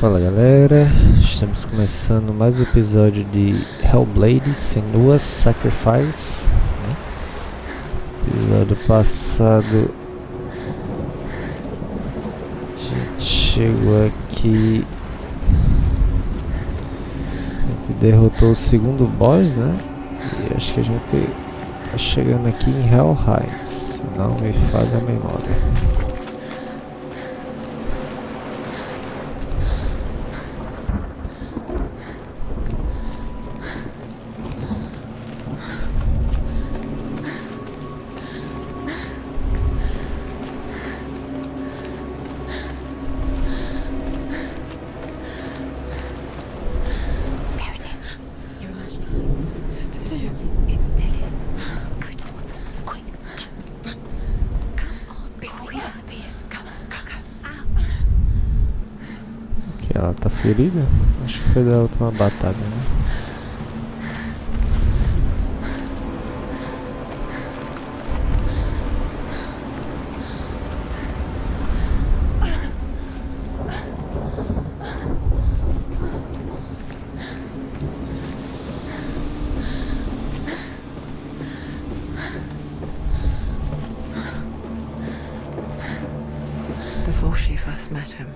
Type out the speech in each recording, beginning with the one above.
Fala galera, estamos começando mais um episódio de Hellblade Senua's Sacrifice, né? Episódio passado a gente chegou aqui, a gente derrotou o segundo boss, né? E acho que a gente tá chegando aqui em Helheim, se não me falha a memória. Ela tá ferida? Acho que foi da última batalha, né? Before she first met him,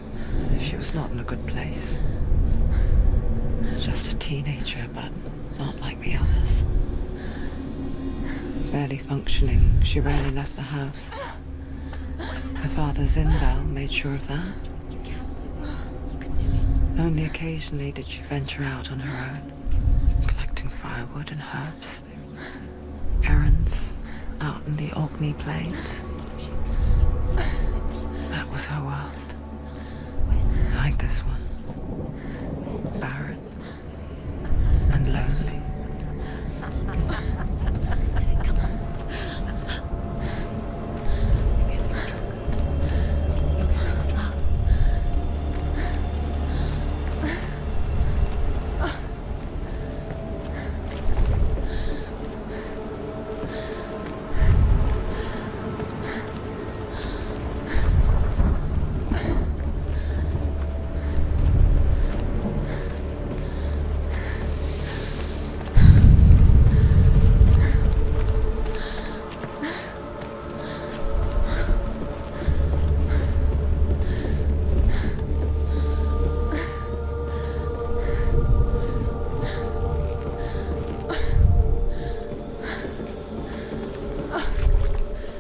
she was not in a good place. Just a teenager, but not like the others. Barely functioning, she rarely left the house. Her father Zindal made sure of that. You can do it. You can do it. Only occasionally did she venture out on her own, collecting firewood and herbs. Errands out in the Orkney Plains. That was her world. Like this one. Barren and lonely. Come on.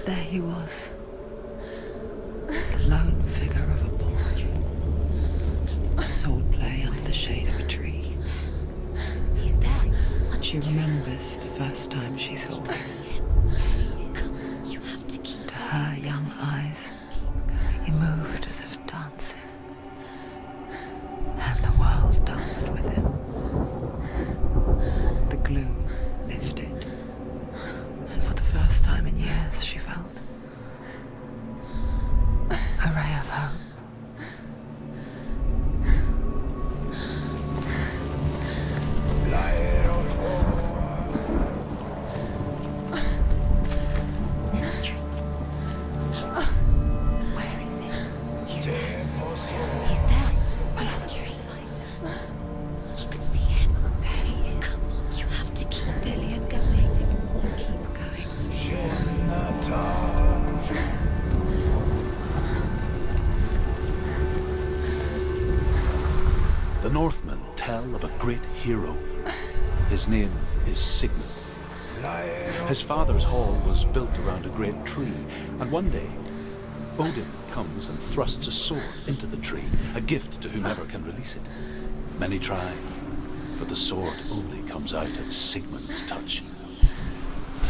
There he was, the lone figure of a boy. Sword play under the shade of a tree. He's there. She remembers the first time she saw him. Come on. You have to keep To her young eyes, he moved as if dancing, and the world danced with him. The gloom lifted, and for the first time in years she felt a ray of hope. There's a tree. Where is he? He's there. He's there. Under the tree. You can see him. There he is. Come on. You have to keep Dillian going. Keep going. The Northmen tell of a great hero. His name is Sigmund. His father's hall was built around a great tree, and one day, Odin comes and thrusts a sword into the tree, a gift to whomever can release it. Many try, but the sword only comes out at Sigmund's touch.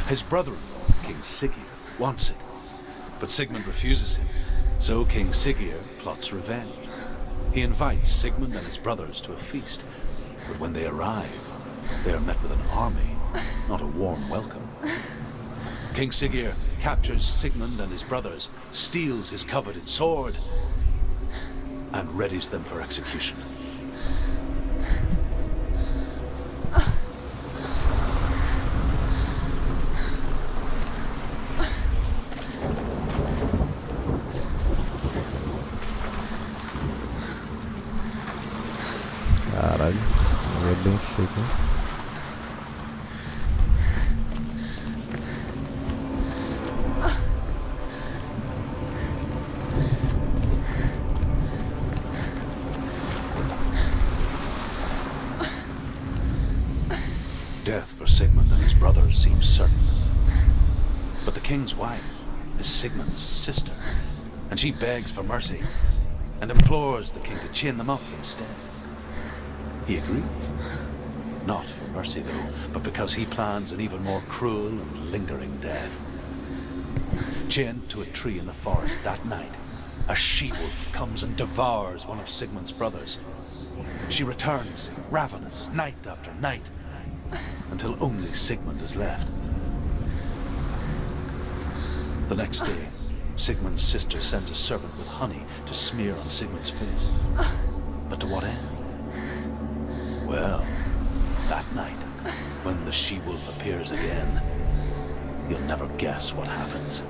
His brother-in-law, King Siggeir, wants it, but Sigmund refuses him, so King Siggeir plots revenge. He invites Sigmund and his brothers to a feast, but when they arrive, they are met with an army, not a warm welcome. King Siggeir captures Sigmund and his brothers, steals his coveted sword, and readies them for execution. Caralho, é bem feito, hein? Death for Sigmund and his brothers seems certain. But the king's wife is Sigmund's sister, and she begs for mercy and implores the king to chain them up instead. He agrees. Not for mercy, though, but because he plans an even more cruel and lingering death. Chained to a tree in the forest that night, a she-wolf comes and devours one of Sigmund's brothers. She returns, ravenous, night after night, until only Sigmund is left. The next day, Sigmund's sister sends a servant with honey to smear on Sigmund's face. But to what end? Well, that night, when the she-wolf appears again, you'll never guess what happens.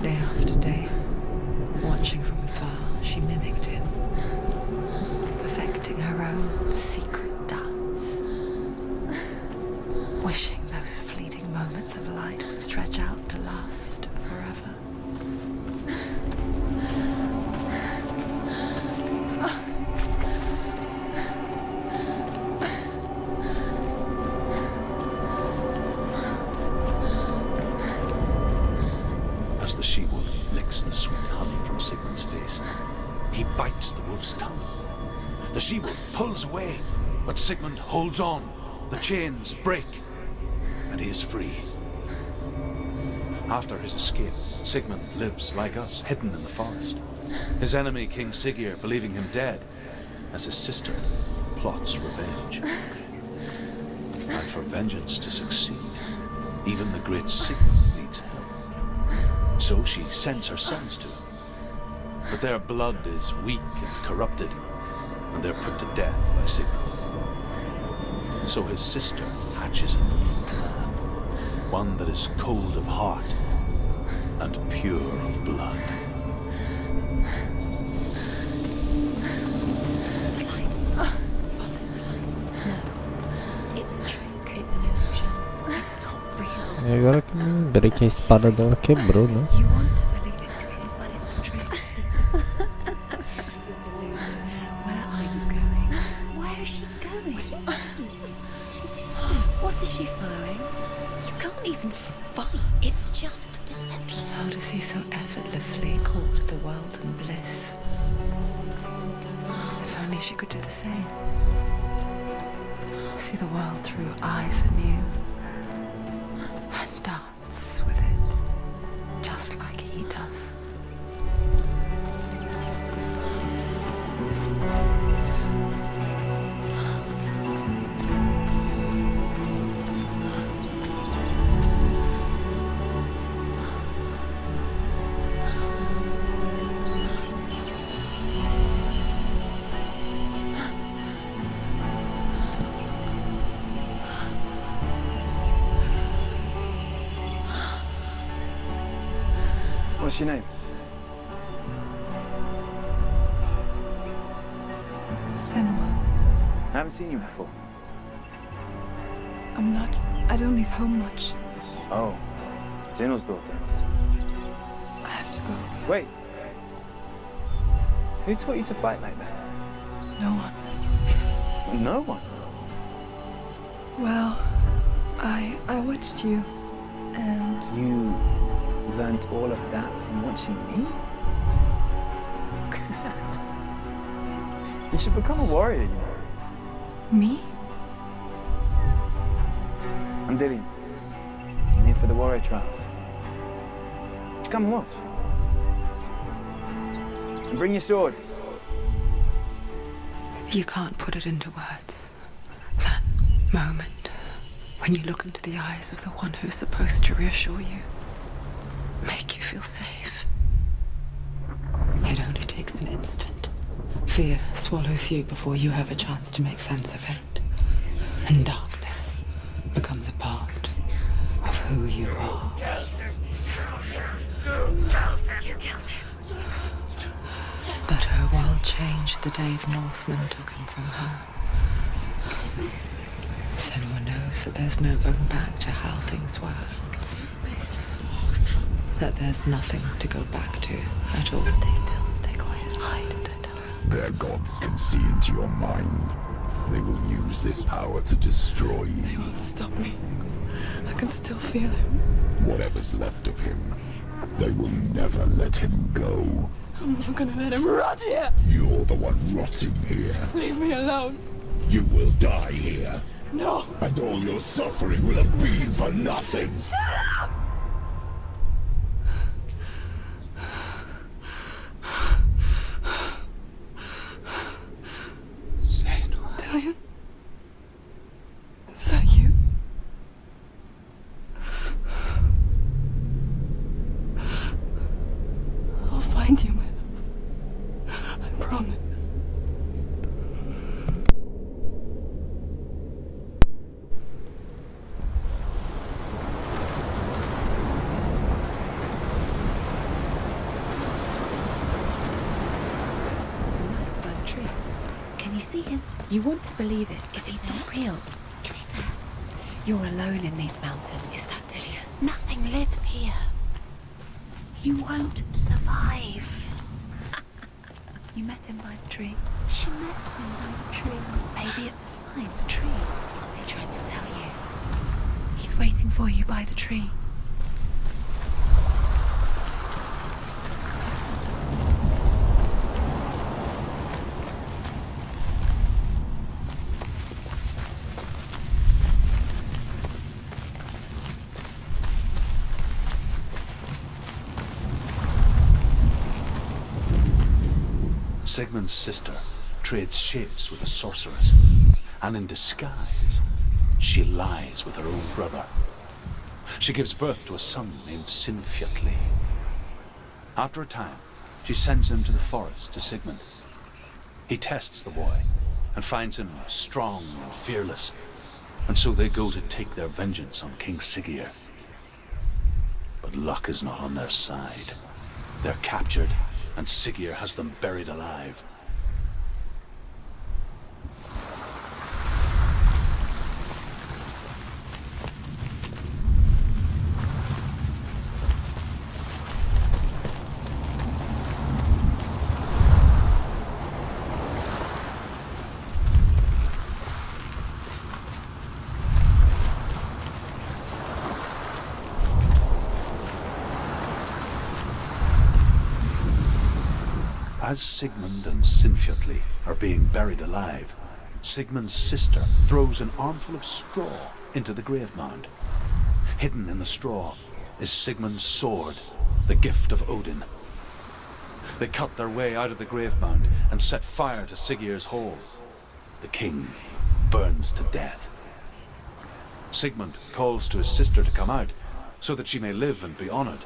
Day after day, watching from afar, she mimicked him, perfecting her own secret dance, wishing those fleeting moments of light would stretch out to last forever. As the she-wolf licks the sweet honey from Sigmund's face, he bites the wolf's tongue. The she-wolf pulls away, but Sigmund holds on. The chains break, and he is free. After his escape, Sigmund lives like us, hidden in the forest. His enemy, King Siggeir, believing him dead, as his sister plots revenge. And for vengeance to succeed, even the great Sigmund needs help. So she sends her sons to him. But their blood is weak and corrupted, and they're put to death by Sigmund. So his sister hatches a new plan, one that is cold of heart and pure of blood. E agora que me lembrei que a espada dela quebrou, né? You want to believe it's real, but it's a trick. You're deluded. Where are you going? Where is she going? What is she following? You can't even follow. It's just deception. How does he so effortlessly court the world and bliss? If only she could do the same. See the world through eyes anew. And dance with it, just like he does. What's your name? Senua. I haven't seen you before. I don't leave home much. Oh, Zeno's daughter. I have to go. Wait. Who taught you to fight like that? No one. No one. Well, I watched you, and You learnt all of that from watching me? You should become a warrior, you know. me? I'm Dillian. I'm here for the warrior trials. Just come and watch. And bring your sword. You can't put it into words. That moment when you look into the eyes of the one who's supposed to reassure you, make you feel safe. It only takes an instant. Fear swallows you before you have a chance to make sense of it. And darkness becomes a part of who you are. But her world changed the day the Northmen took him from her. Senua knows that there's no going back to how things were. That there's nothing to go back to at all. Stay still, stay quiet, hide, don't tell her. Their gods can see into your mind. They will use this power to destroy They you. won't stop me. I can still feel him. Whatever's left of him, they will never let him go. I'm not gonna let him rot here. You're the one rotting here. Leave me alone. You will die here, No. and all your suffering will have been for nothing. Dillian? Is that you? I'll find you, my love. I promise. By the tree. Can you see him? You want to believe it. Is he not real? Is he there? You're alone in these mountains. Is that Dillian? Nothing lives here. You won't survive. You met him by the tree. She met him by the tree. Maybe it's a sign. The tree. What's he trying to tell you? He's waiting for you by the tree. Sigmund's sister trades shapes with a sorceress, and in disguise, she lies with her own brother. She gives birth to a son named Sinfjotli. After a time, she sends him to the forest to Sigmund. He tests the boy and finds him strong and fearless, and so they go to take their vengeance on King Siggeir. But luck is not on their side. They're captured, and Siggeir has them buried alive. As Sigmund and Sinfjotli are being buried alive, Sigmund's sister throws an armful of straw into the grave mound. Hidden in the straw is Sigmund's sword, the gift of Odin. They cut their way out of the grave mound and set fire to Siggeir's hall. The king burns to death. Sigmund calls to his sister to come out so that she may live and be honored.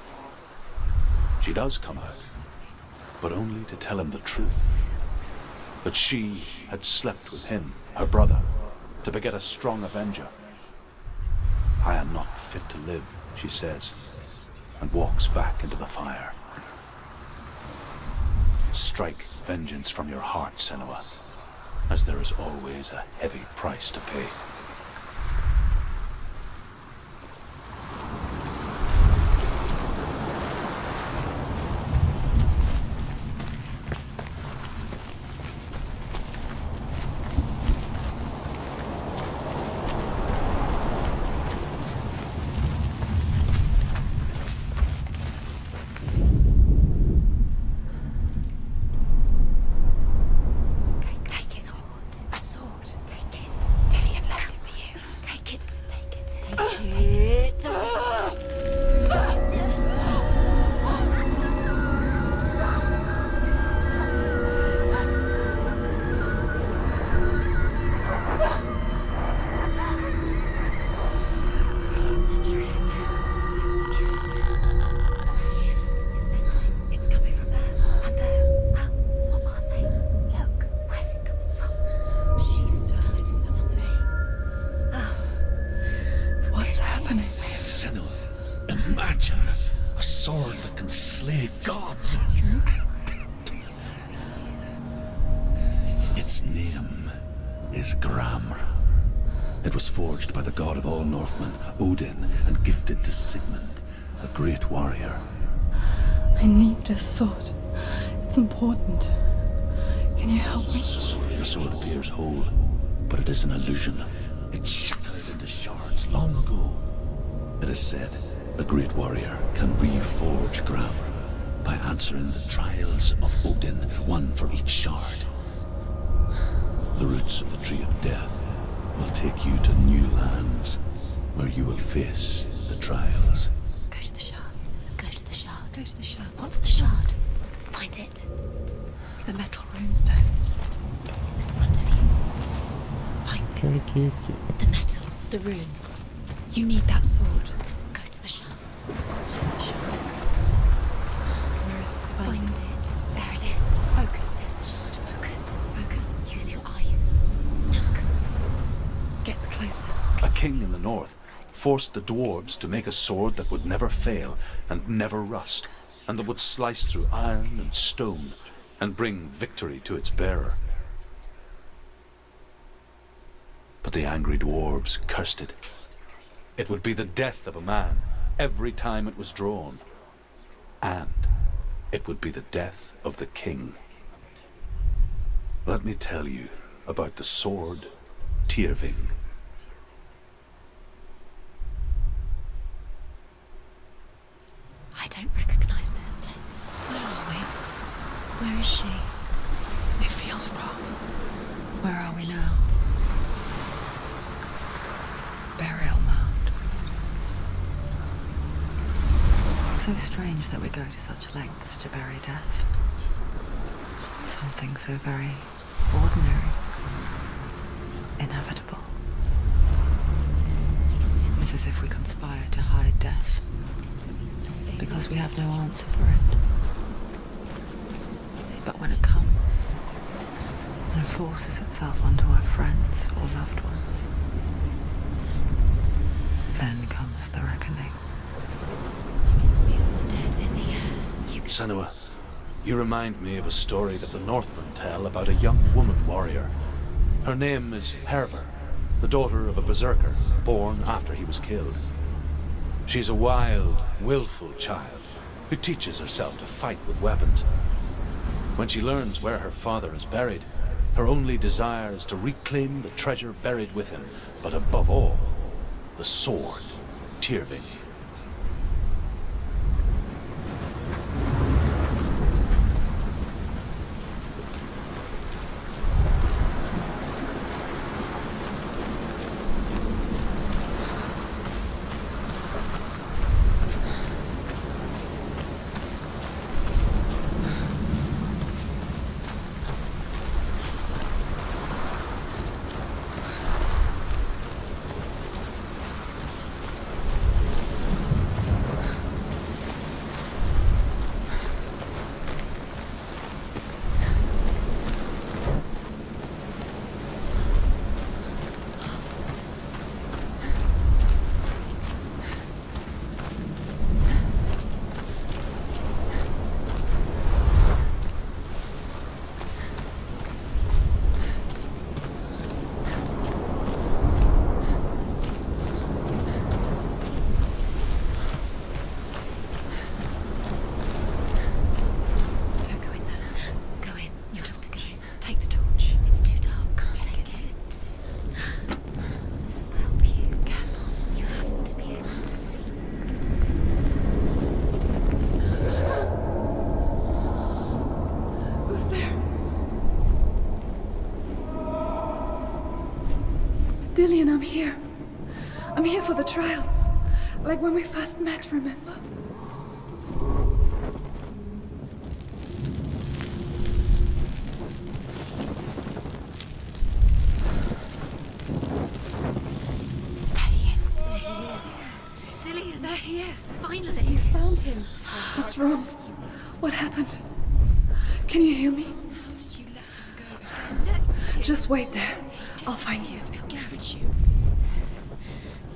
She does come out, but only to tell him the truth. That she had slept with him, her brother, to beget a strong avenger. I am not fit to live, she says, and walks back into the fire. Strike vengeance from your heart, Senua, as there is always a heavy price to pay. It was forged by the god of all Northmen, Odin, and gifted to Sigmund, a great warrior. I need this sword. It's important. Can you help me? The sword appears whole, but it is an illusion. It shattered into shards long ago. It is said a great warrior can reforge Gram by answering the trials of Odin, one for each shard. The roots of the Tree of Death will take you to new lands, where you will face the trials. Go to the shards. Go to the shard. Go to the shards. What's the shard? Find it. It's the metal runestones. It's in front of you. Find it. The metal. The runes. You need that sword. Go to the shard. Shards. Where is it? Find it. There it is. Focus. There's the shard. Focus. Focus. Use your eyes. Look. Get closer. A king in the north forced the dwarves to make a sword that would never fail and never rust, and that would slice through iron and stone and bring victory to its bearer. But the angry dwarves cursed it. It would be the death of a man every time it was drawn, and it would be the death of the king. Let me tell you about the sword Tyrving. I don't recognize this place. Where are we? Where is she? It feels wrong. Where are we now? Burial mound. So strange that we go to such lengths to bury death. Something so very ordinary, inevitable. It's as if we conspire to hide death, because we have no answer for it. But when it comes and forces itself onto our friends or loved ones, then comes the reckoning. Dead in the air. Senua, you remind me of a story that the Northmen tell about a young woman warrior. Her name is Hervor, the daughter of a berserker born after he was killed. She's a wild, willful child who teaches herself to fight with weapons. When she learns where her father is buried, her only desire is to reclaim the treasure buried with him, but above all, the sword, Tyrving. Dillian, I'm here. I'm here for the trials. Like when we first met, remember? There he is. There he is. Dillian, there he is. Finally. You found him. What's wrong? What happened? Can you hear me? How did you let him go? Just wait there. I'll find you. How could you?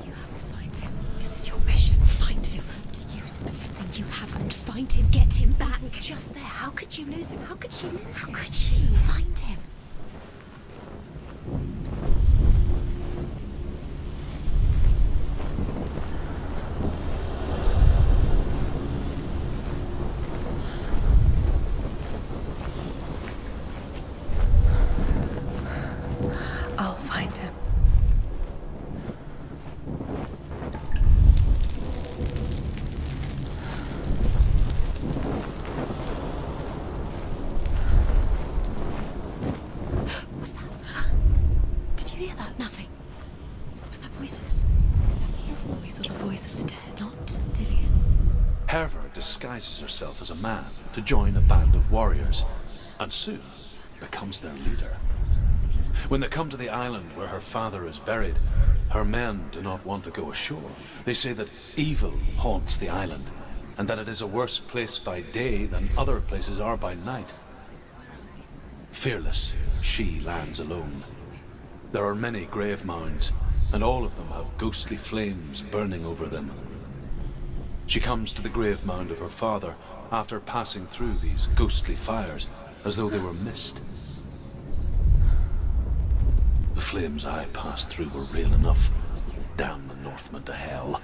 You have to find him. This is your mission. Find him. You have to use everything you have and find him. Get him back. He was just there. How could you lose him? How could you lose him? How could she? Find him. I'll find him. What's that? Did you hear that? Nothing. Was that voices? Is that his voice or the voice of the dead? Not Dillian. Herver disguises herself as a man to join a band of warriors, and soon becomes their leader. When they come to the island where her father is buried, her men do not want to go ashore. They say that evil haunts the island, and that it is a worse place by day than other places are by night. Fearless, she lands alone. There are many grave mounds, and all of them have ghostly flames burning over them. She comes to the grave mound of her father after passing through these ghostly fires, as though they were mist. The flames I passed through were real enough. Damn the Northmen to hell.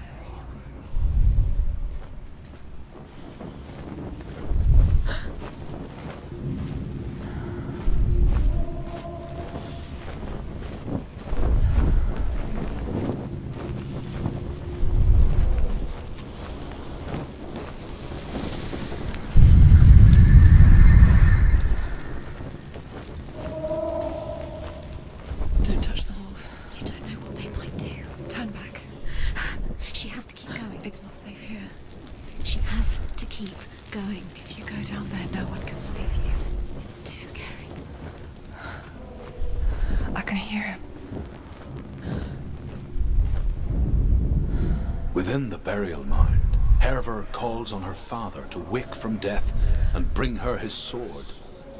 Don't touch the walls. You don't know what they might do. Turn back. She has to keep going. It's not safe here. She has to keep going. If you go down there, no one can save you. It's too scary. I can hear him. Within the burial mound, Herver calls on her father to wake from death and bring her his sword.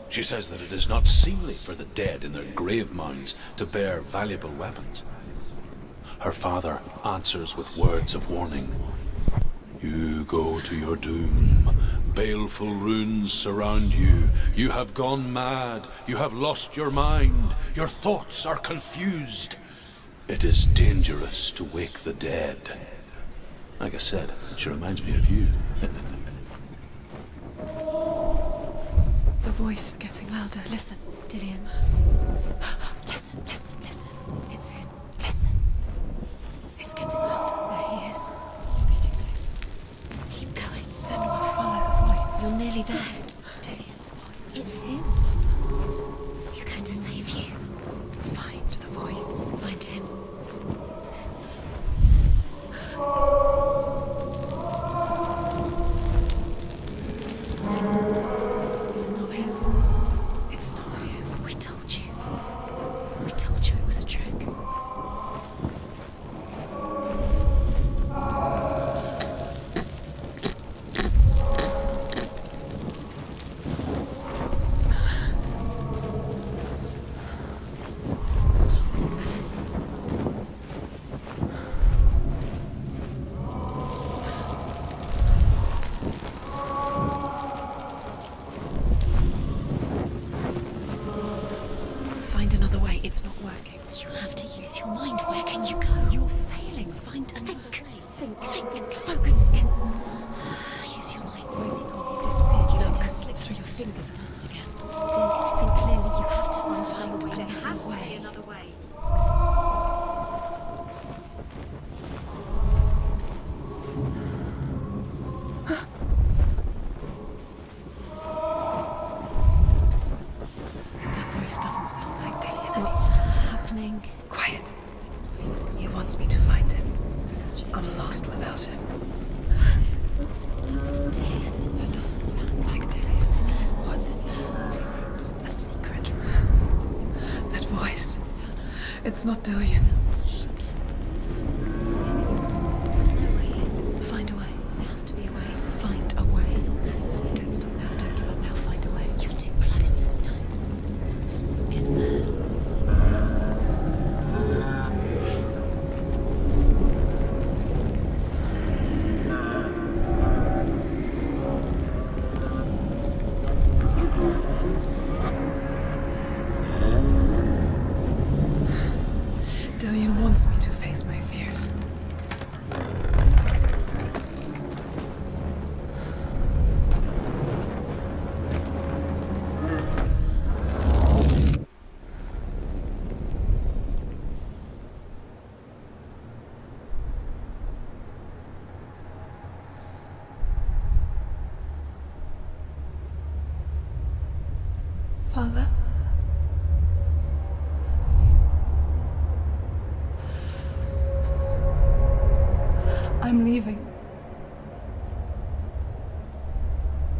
She says that it is not seemly for the dead in their grave mounds to bear valuable weapons. Her father answers with words of warning. You go to your doom. Baleful runes surround you. You have gone mad. You have lost your mind. Your thoughts are confused. It is dangerous to wake the dead. Like I said, she reminds me of you. The voice is getting louder. Listen, Dillian. Listen, listen, listen. It's him. Listen. It's getting louder. There he is. You're getting closer. Keep going. Senua, follow the voice. You're nearly there. Dillian's voice. It's him. He's going to save you. Find the voice. Find him. It's not him. It's not him. We told you. We told you it was a trick. Find another way. It's not working. You have to use your mind. Where can you go? You're failing. Find another Think. Focus. Use your mind. He's disappeared. You let him slip through your fingers and once again. Think clearly. You have to find a way. There has to be another way. That voice doesn't sound like Dillian. What's happening? Quiet. It's not wants me to find him. I'm lost without him. That's not Dillian. That doesn't sound like Dillian. What's in there? What is it? A secret room. That voice. It's not Dillian. There's no way in. Find a way. There has to be a way. Find a way. There's always a way. Don't stop now. Don't give up now. Find a way. You're too close to stop. It's in there. Dillian wants me to face my fears. Father? I'm leaving.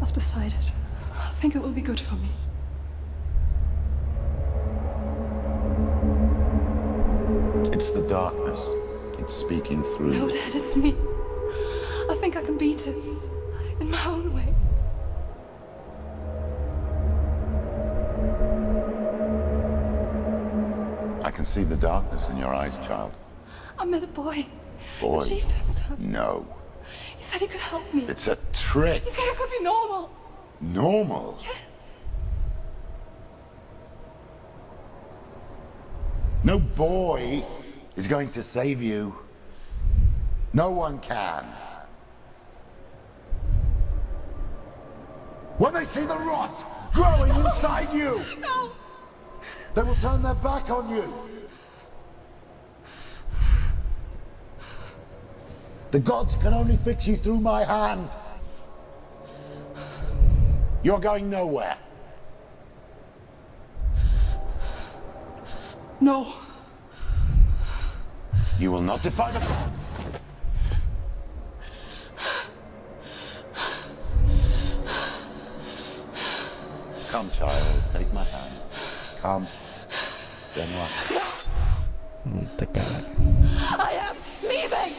I've decided. I think it will be good for me. It's the darkness. It's speaking through. No, Dad, it's me. I think I can beat it. In my own way. I can see the darkness in your eyes, child. I met a boy. Boy. The chief said. No. He said he could help me. It's a trick. He said I could be normal. Normal? Yes. No boy is going to save you. No one can. When they see the rot growing inside you, No. they will turn their back on you. The gods can only fix you through my hand. You're going nowhere. No. You will not defy the gods. Come, child, take my hand. Come. Senua. Eita, caralho. I am leaving.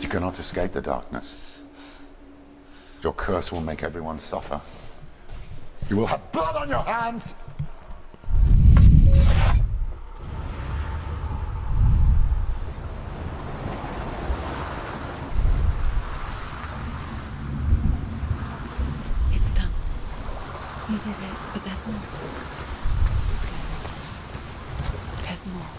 You cannot escape the darkness. Your curse will make everyone suffer. You will have blood on your hands! It's done. You did it, but there's more. There's more.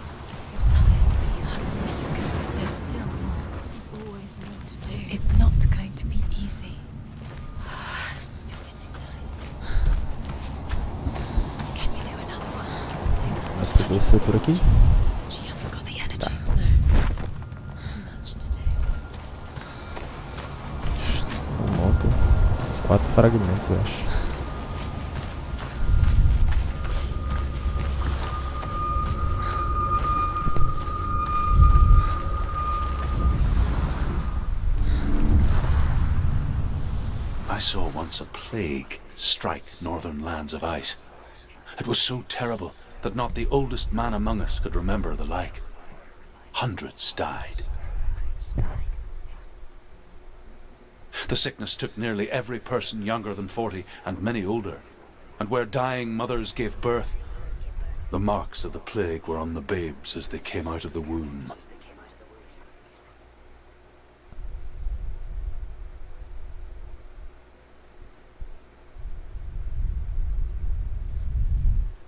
You're tired, but you have to keep going. There's still more. There's always more to do. It's not going to be easy. You're getting tired. Can you do another one? It's too much. Vai poder ser por aqui? She hasn't got the energy. No. Too much to do. Uma moto. 4 fragmentos, eu acho. I saw once a plague strike northern lands of ice. It was so terrible that not the oldest man among us could remember the like. Hundreds died. The sickness took nearly every person younger than 40 and many older, and where dying mothers gave birth, the marks of the plague were on the babes as they came out of the womb.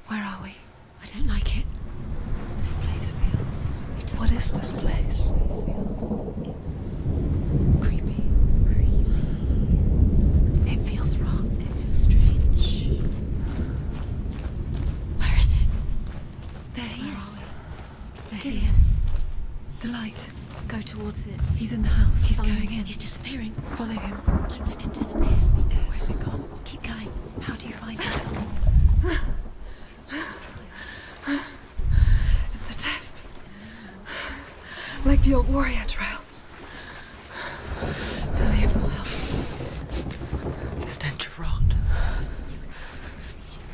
Where are we? I don't like it. This place feels... What is this place? It's creepy. It feels wrong. It feels strange. Where is it? There he is. There he is. The light. Go towards it. He's in the house. He's Find- going in. He's disappearing. Follow him. Don't let him disappear. Where's he gone? Keep going. How do you find him? It's just a trial. like the old warrior trials. Dillian will help. The stench of rot.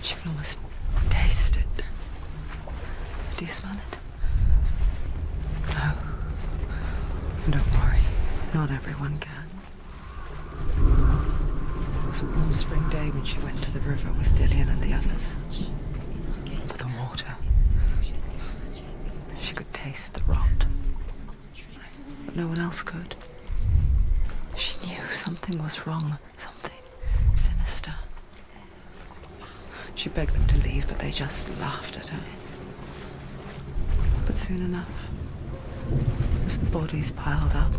She can almost taste it. Do you smell it? No. Don't worry. Not everyone can. It was a warm spring day when she went to the river with Dillian and the others. For the water. She could taste the rot. But no one else could. She knew something was wrong. Something sinister. She begged them to leave, but they just laughed at her. But soon enough, as the bodies piled up,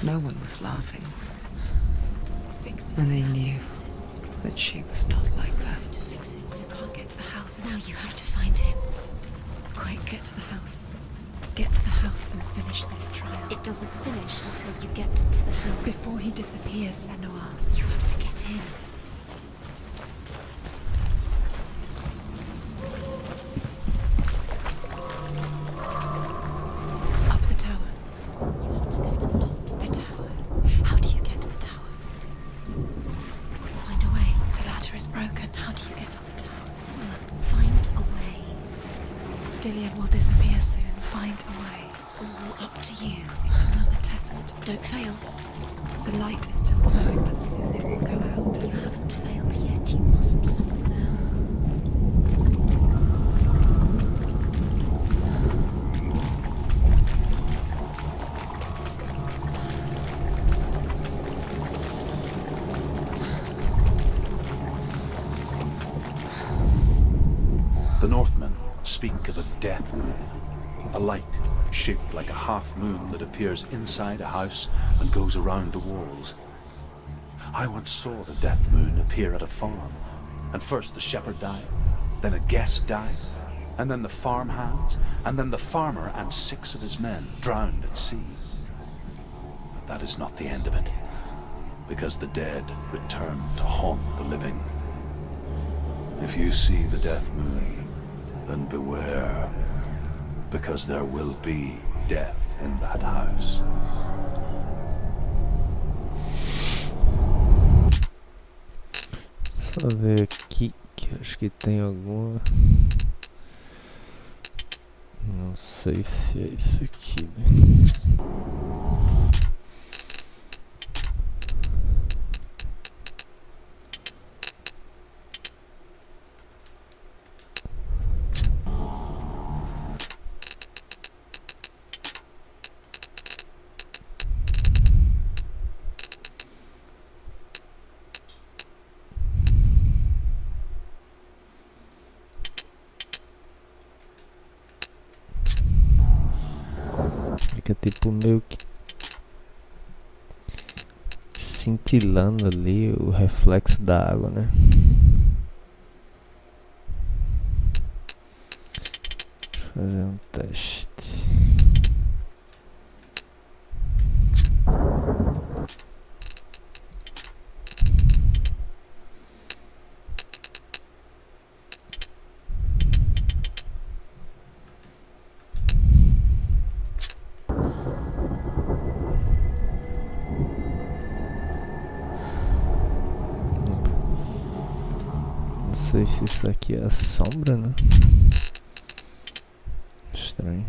no one was laughing. And they knew that she was not like that. To fix it. You can't get to the house now. You have to find him. Quick, get to the house. Get to the house and finish this trial. It doesn't finish until you get to the house. Before he disappears, Senua. You have to get in. Up the tower. You have to go to the top. The tower. How do you get to the tower? Find a way. The ladder is broken. How do you get up the tower? Senua, find a way. Dillian will disappear soon. Find a way. It's all up to you. It's another test. Don't fail. The light is still glowing, but soon it will go out. You haven't failed yet. You mustn't fail now. The Northmen speak of a death moon, a light shaped like a half moon that appears inside a house and goes around the walls. I once saw the death moon appear at a farm, and first the shepherd died, then a guest died, and then the farmhands, and then the farmer and 6 of his men drowned at sea. But that is not the end of it, because the dead return to haunt the living. If you see the death moon, then beware, because there will be death in that house. Só ver aqui que acho que tem alguma. Não sei se é isso aqui, né? Fica tipo meio que cintilando ali o reflexo da água, né? Deixa eu fazer um teste. Não sei se isso aqui é a sombra, né? Estranho.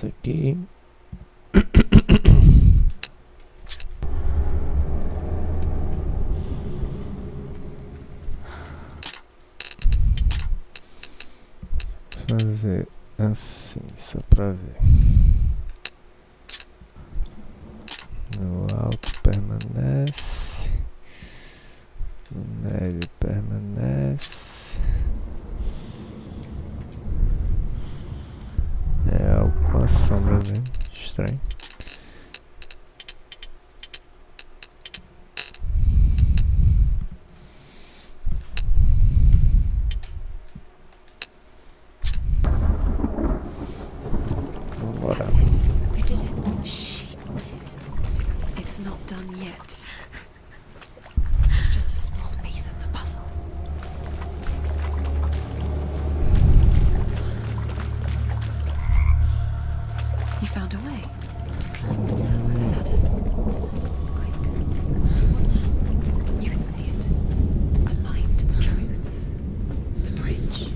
Isso aqui. Fazer assim, só pra ver. No alto permanece, no médio permanece. É algo com a sombra mesmo, estranho. Vambora. We did it. She did it. It's not done yet. Just a small piece of the puzzle. You found a way to climb the tower, the ladder. Quick. You can see it. Aligned to the truth. The bridge.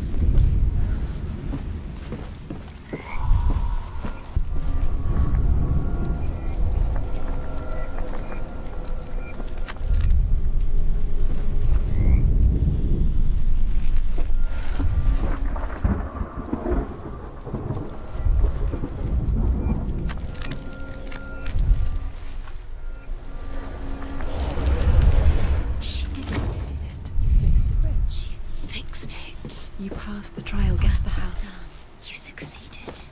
You passed the trial, get to the house. You succeeded.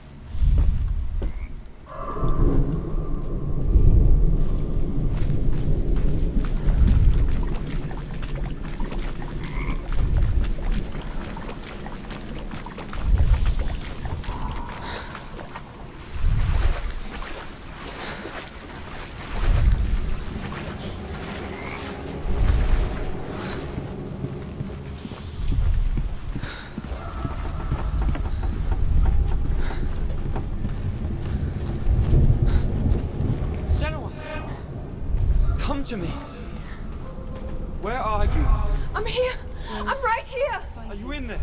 Come to me. Where are you? I'm here. I'm right here. Are you in there?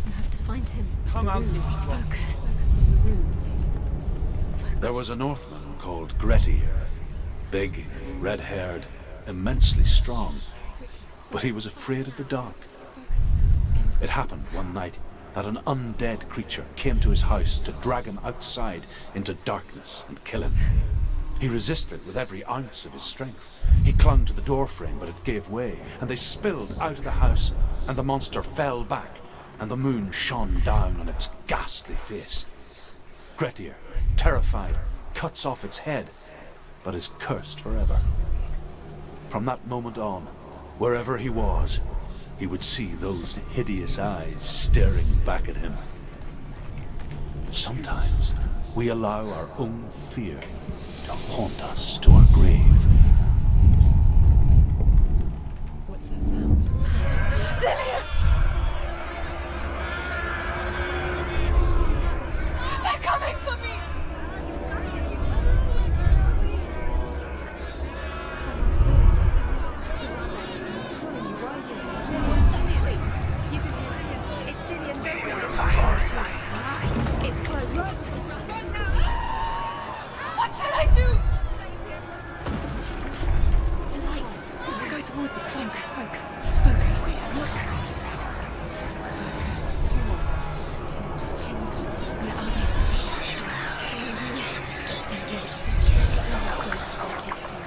You have to find him. Come out and Focus. The runes. There was a Northman called Grettir. Big, red-haired, immensely strong. But he was afraid of the dark. It happened one night that an undead creature came to his house to drag him outside into darkness and kill him. He resisted with every ounce of his strength. He clung to the doorframe, but it gave way, and they spilled out of the house, and the monster fell back, and the moon shone down on its ghastly face. Grettir, terrified, cuts off its head, but is cursed forever. From that moment on, wherever he was, he would see those hideous eyes staring back at him. Sometimes we allow our own fear to haunt us to our grave. What's that sound? Dillian! They're coming for me! Someone's calling you. Someone's calling you. Why are you here? What's that voice? You can hear Dillian. It's Dillian. Go to him. It's close. Run now! What should I do? The light. Go towards it. Focus. Focus. Focus. Look. Focus. Two more. Where are they? Don't let it see. Don't let it see.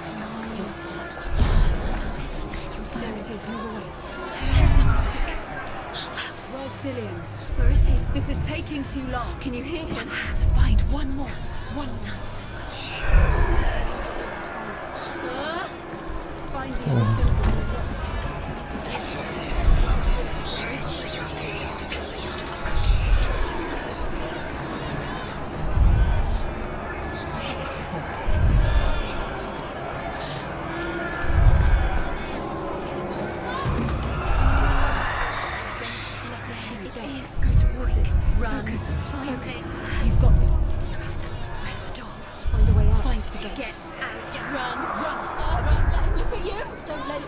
You'll start to burn. There it is. Move away. Don't let him look quick. Where's Dillian? Where is he? This is taking too long. Can you hear him? To find one more. One more. Find the other symbol we've lost. Where is he? It is. Go towards it. Run. Focus. Find Focus. it. You've got me. You have them. Where's the door? Find a way out. Find the gate. Get out. Run. Run. Run. Let him look at you. Don't let it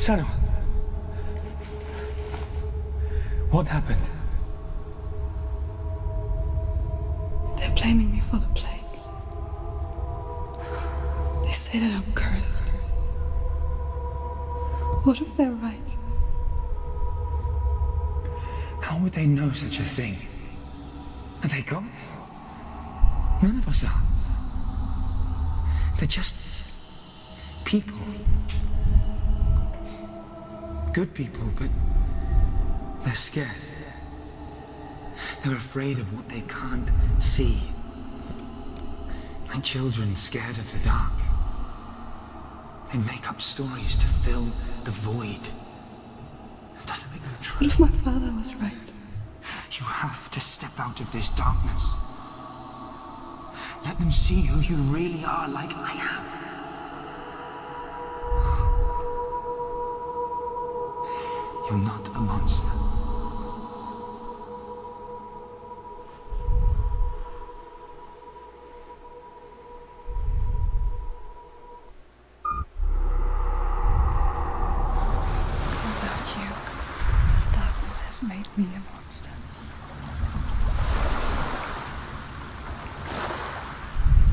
Senua. What happened? They're blaming me for the plague. They say that I'm cursed. What if they're right? How would they know such a thing? Are they gods? None of us are. They're just people. Good people, but they're scared. They're afraid of what they can't see. Like children scared of the dark. They make up stories to fill the void. It doesn't make them true. What if my father was right? You have to step out of this darkness. Let them see who you really are, like I have. You're not a monster. Without you, this darkness has made me a monster.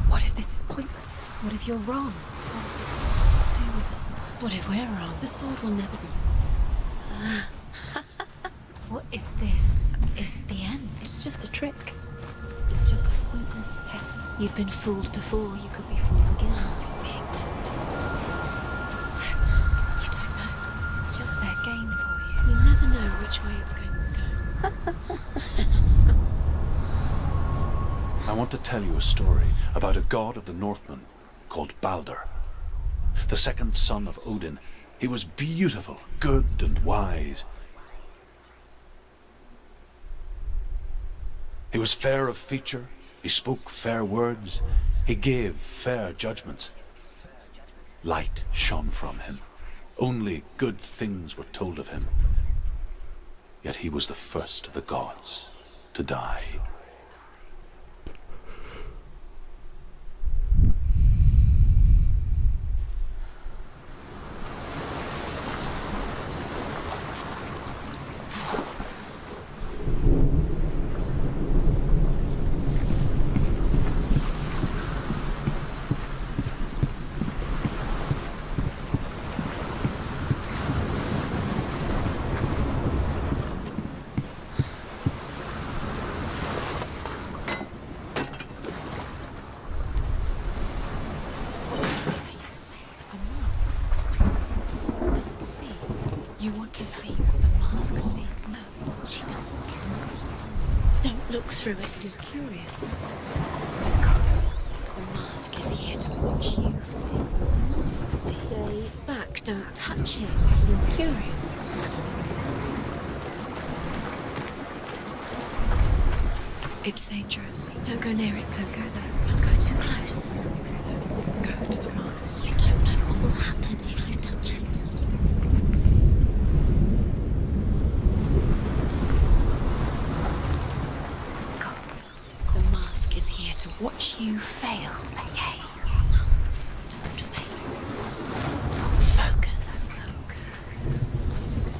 What if this is pointless? What if you're wrong? What to do with the sword? What if we're wrong? The sword will never be yours. What if this is the end? It's just a trick. It's just a pointless test. You've been fooled before, you could be fooled again. You're being tested. You don't know. It's just their game for you. You never know which way it's going to go. I want to tell you a story about a god of the Northmen called Balder. The second son of Odin. He was beautiful, good and wise. He was fair of feature, he spoke fair words, he gave fair judgments. Light shone from him. Only good things were told of him. Yet he was the first of the gods to die. Through it. You're curious. Because the mask is here to watch you. The mask sees. Stay back, don't touch it. You're curious. It's dangerous. Don't go near it. Don't go there. Don't go too close. Don't go to the mask. You don't know what will happen if you touch it. To watch you fail again. Don't fail. Focus. Focus.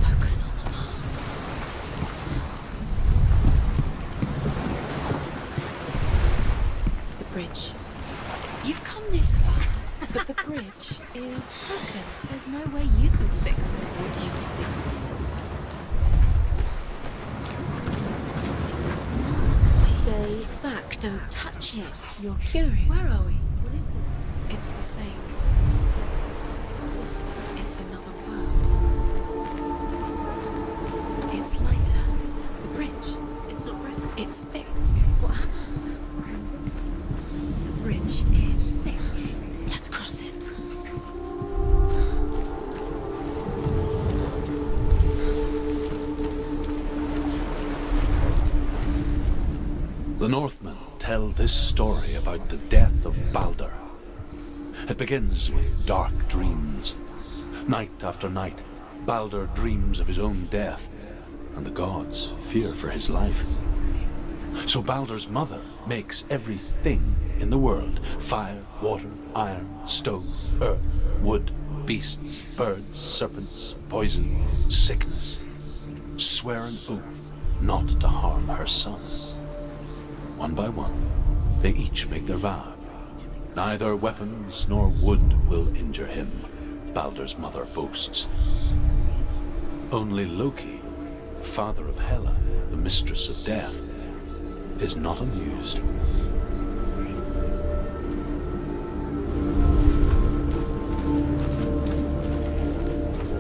Focus on the mask. The bridge. You've come this far, but the bridge is broken. There's no way you can fix it. What do you do yourself? Stay back, don't touch it. You're curious. Where are we? What is this? It's the same. It's another world. It's lighter. The bridge. It's not broken. It's fixed. What happened? The bridge is fixed. Let's cross it. The Northmen tell this story about the death of Balder. It begins with dark dreams. Night after night, Balder dreams of his own death, and the gods fear for his life. So Balder's mother makes everything in the world, fire, water, iron, stone, earth, wood, beasts, birds, serpents, poison, sickness, swear an oath not to harm her son. One by one, they each make their vow. Neither weapons nor wood will injure him, Baldur's mother boasts. Only Loki, father of Hela, the mistress of death, is not amused.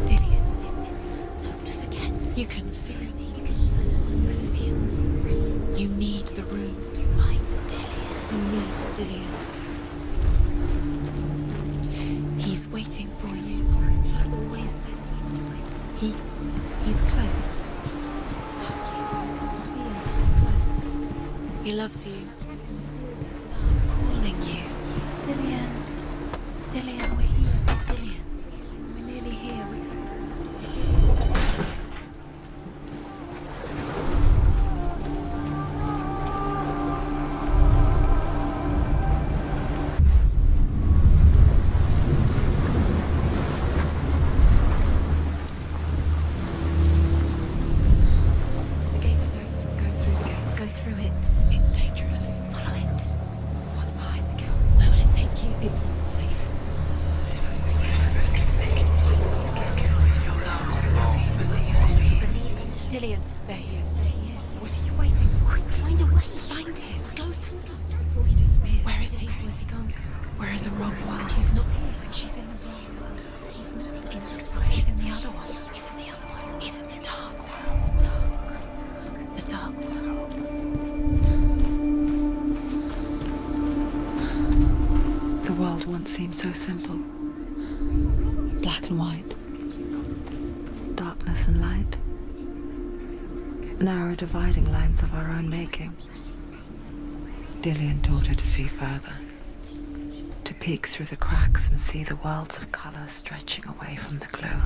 Dillion is in. Don't forget. You can feel me. Feel his presence. You need the runes to fight Dillion. You need Dillion. He's waiting for you. He always said he would wait. He's close. He cares about you. He's close. He loves you. Calling you. Dillion. Dillion, we're here. Dillion. We're nearly here. The gate is open. Go through the gate. Go through it. It's dangerous. Follow it. What's behind the gate? Where will it take you? It's not safe. Dillion. There he is. There he is. What are you waiting for? Quick, find a way. Find him. Go. Before he disappears. Where is he? Where's he gone? We're in the wrong world. He's not here. She's in the wrong world. He's not in this world. He's in the other one. He's in the other one. He's in the dark world. The dark. The dark world. The world once seemed so simple. Black and white. Darkness and light. Narrow dividing lines of our own making. Dillion taught her to see further. To peek through the cracks and see the worlds of color stretching away from the gloom.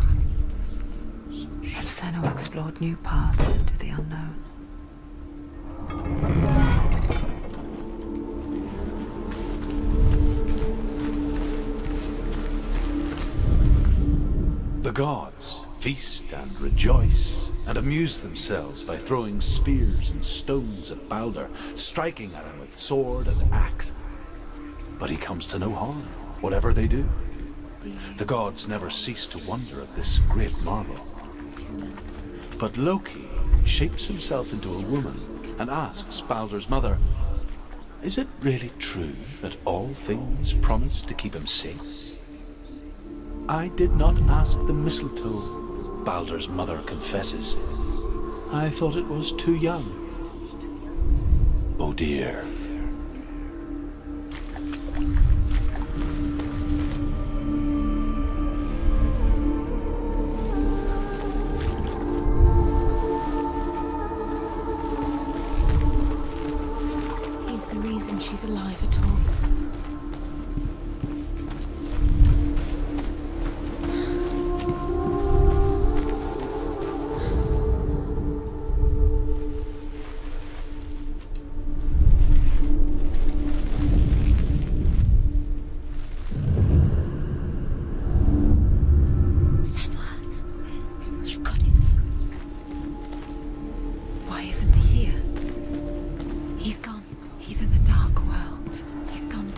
And Senua explored new paths into the unknown. The gods feast and rejoice and amuse themselves by throwing spears and stones at Baldur, striking at him with sword and axe. But he comes to no harm, whatever they do. The gods never cease to wonder at this great marvel. But Loki shapes himself into a woman and asks Baldur's mother, "Is it really true that all things promise to keep him safe?" "I did not ask the mistletoe," Baldur's mother confesses. "I thought it was too young." Oh dear. He's the reason she's alive at all. He's gone. He's in the dark world. He's gone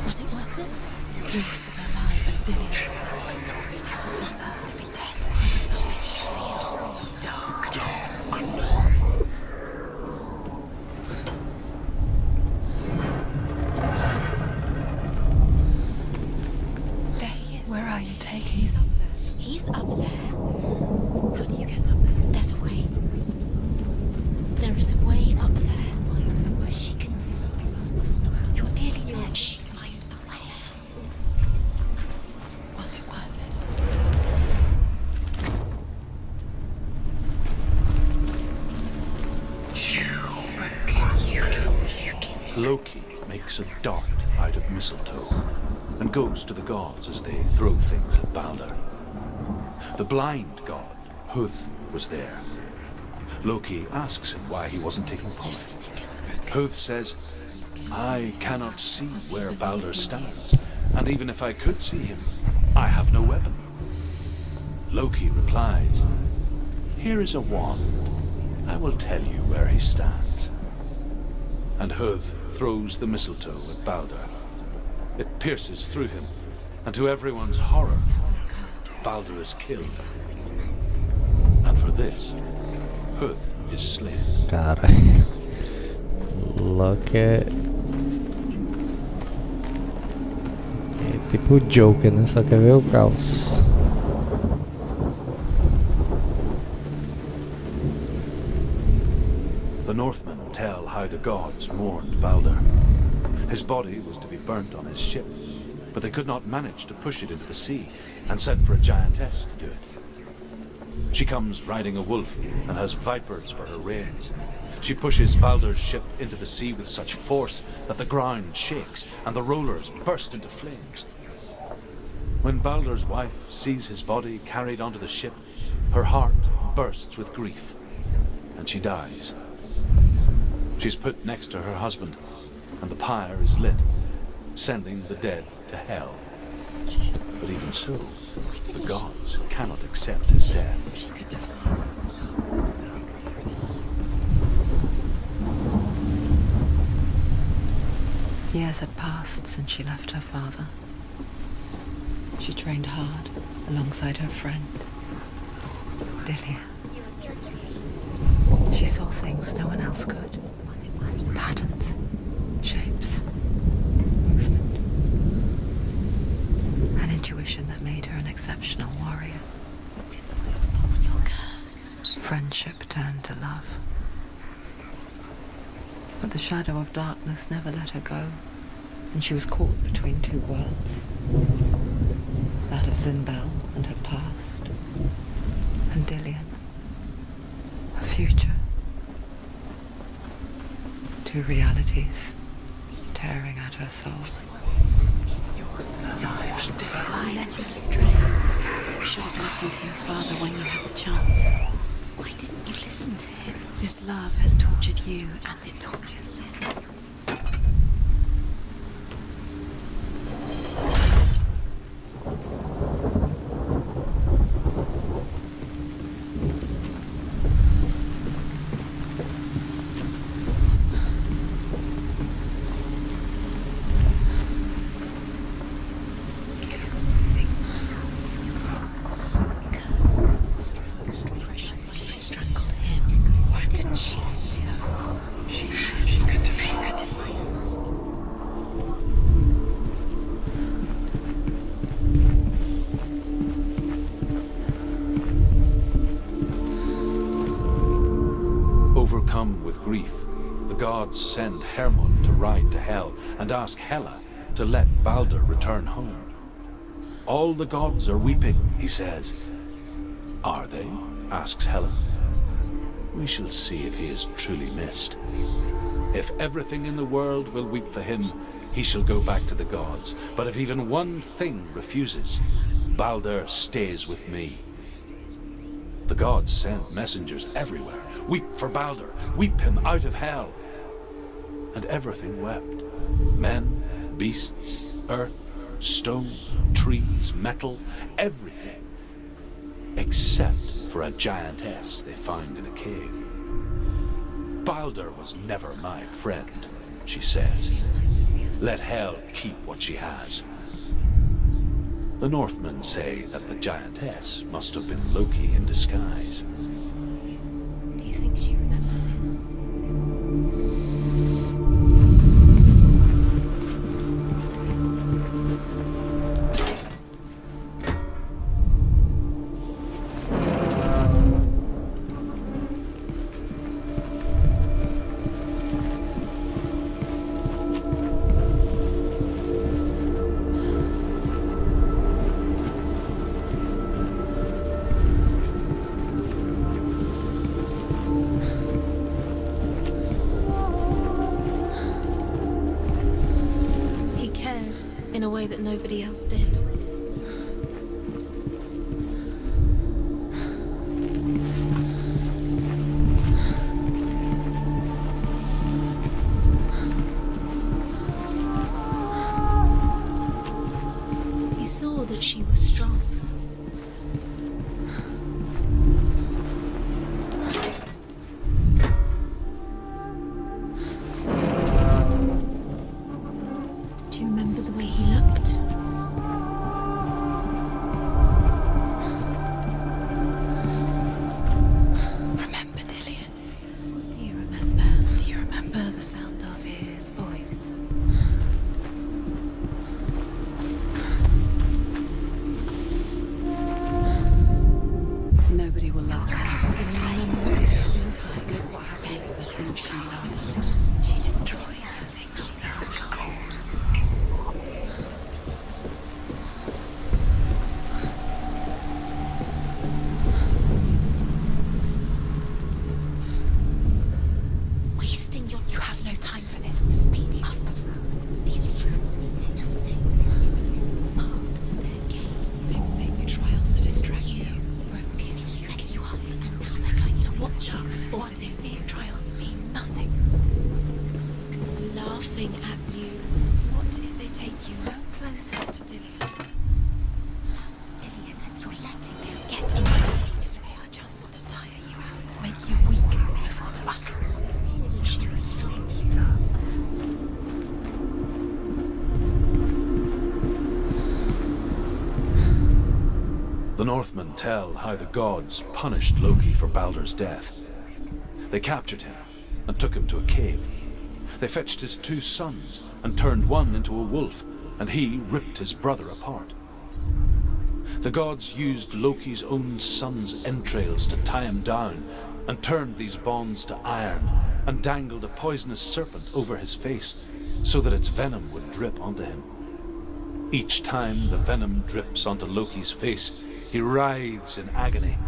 Was it worth it? You're still alive and Dillian's dead. He doesn't deserve to be dead. How does that make you feel? There he is. Where are you taking? He's up there. He's up there. How do you get up there? There's a way. There is a way up there. Find the way. She can do this. You're nearly there. Just find the way. Was it worth it? Loki makes a dart out of mistletoe and goes to the gods as they throw things at Balder. The blind god, Huth, was there. Loki asks him why he wasn't taking part. Huth says, I cannot see where Balder stands, and even if I could see him, I have no weapon. Loki replies, here is a wand. I will tell you where he stands. And Huth throws the mistletoe at Balder. It pierces through him, and to everyone's horror, Balder is killed. And for this, Huth is slain. Caralho. Loki é tipo o Joker, né? Só quer ver o caos. The Northmen tell how the gods mourned Balder. His body was to be burnt on his ship, but they could not manage to push it into the sea, and sent for a giantess to do it. She comes riding a wolf and has vipers for her reins. She pushes Balder's ship into the sea with such force that the ground shakes and the rollers burst into flames. When Balder's wife sees his body carried onto the ship, her heart bursts with grief, and she dies. She's put next to her husband, and the pyre is lit, sending the dead to hell. But even so, the gods cannot accept his death. Years had passed since she left her father. She trained hard alongside her friend, Dillian. She saw things no one else could. Patterns, shapes, movement. An intuition that made her an exceptional warrior. You're cursed. Friendship turned to love. But the shadow of darkness never let her go, and she was caught between two worlds. That of Zinbel and her past, and Dillian, her future. Two realities tearing at her soul. I led you astray. You should have listened to your father when you had the chance. Why didn't you listen to him? This love has tortured you, and it tortures them. Overcome with grief, the gods send Hermod to ride to Hell and ask Hela to let Balder return home. All the gods are weeping, he says. Are they? Asks Hela. We shall see if he is truly missed. If everything in the world will weep for him, he shall go back to the gods. But if even one thing refuses, Balder stays with me. The gods send messengers everywhere. Weep for Balder, weep him out of hell. And everything wept. Men, beasts, earth, stone, trees, metal, everything. Except for a giantess they found in a cave. Balder was never my friend, she says. Let Hell keep what she has. The Northmen say that the giantess must have been Loki in disguise. Do you think she remembers him? In a way that nobody else did. He saw that she was strong. The Northmen tell how the gods punished Loki for Baldur's death. They captured him and took him to a cave. They fetched his 2 sons and turned one into a wolf, and he ripped his brother apart. The gods used Loki's own son's entrails to tie him down and turned these bonds to iron and dangled a poisonous serpent over his face so that its venom would drip onto him. Each time the venom drips onto Loki's face, he writhes in agony.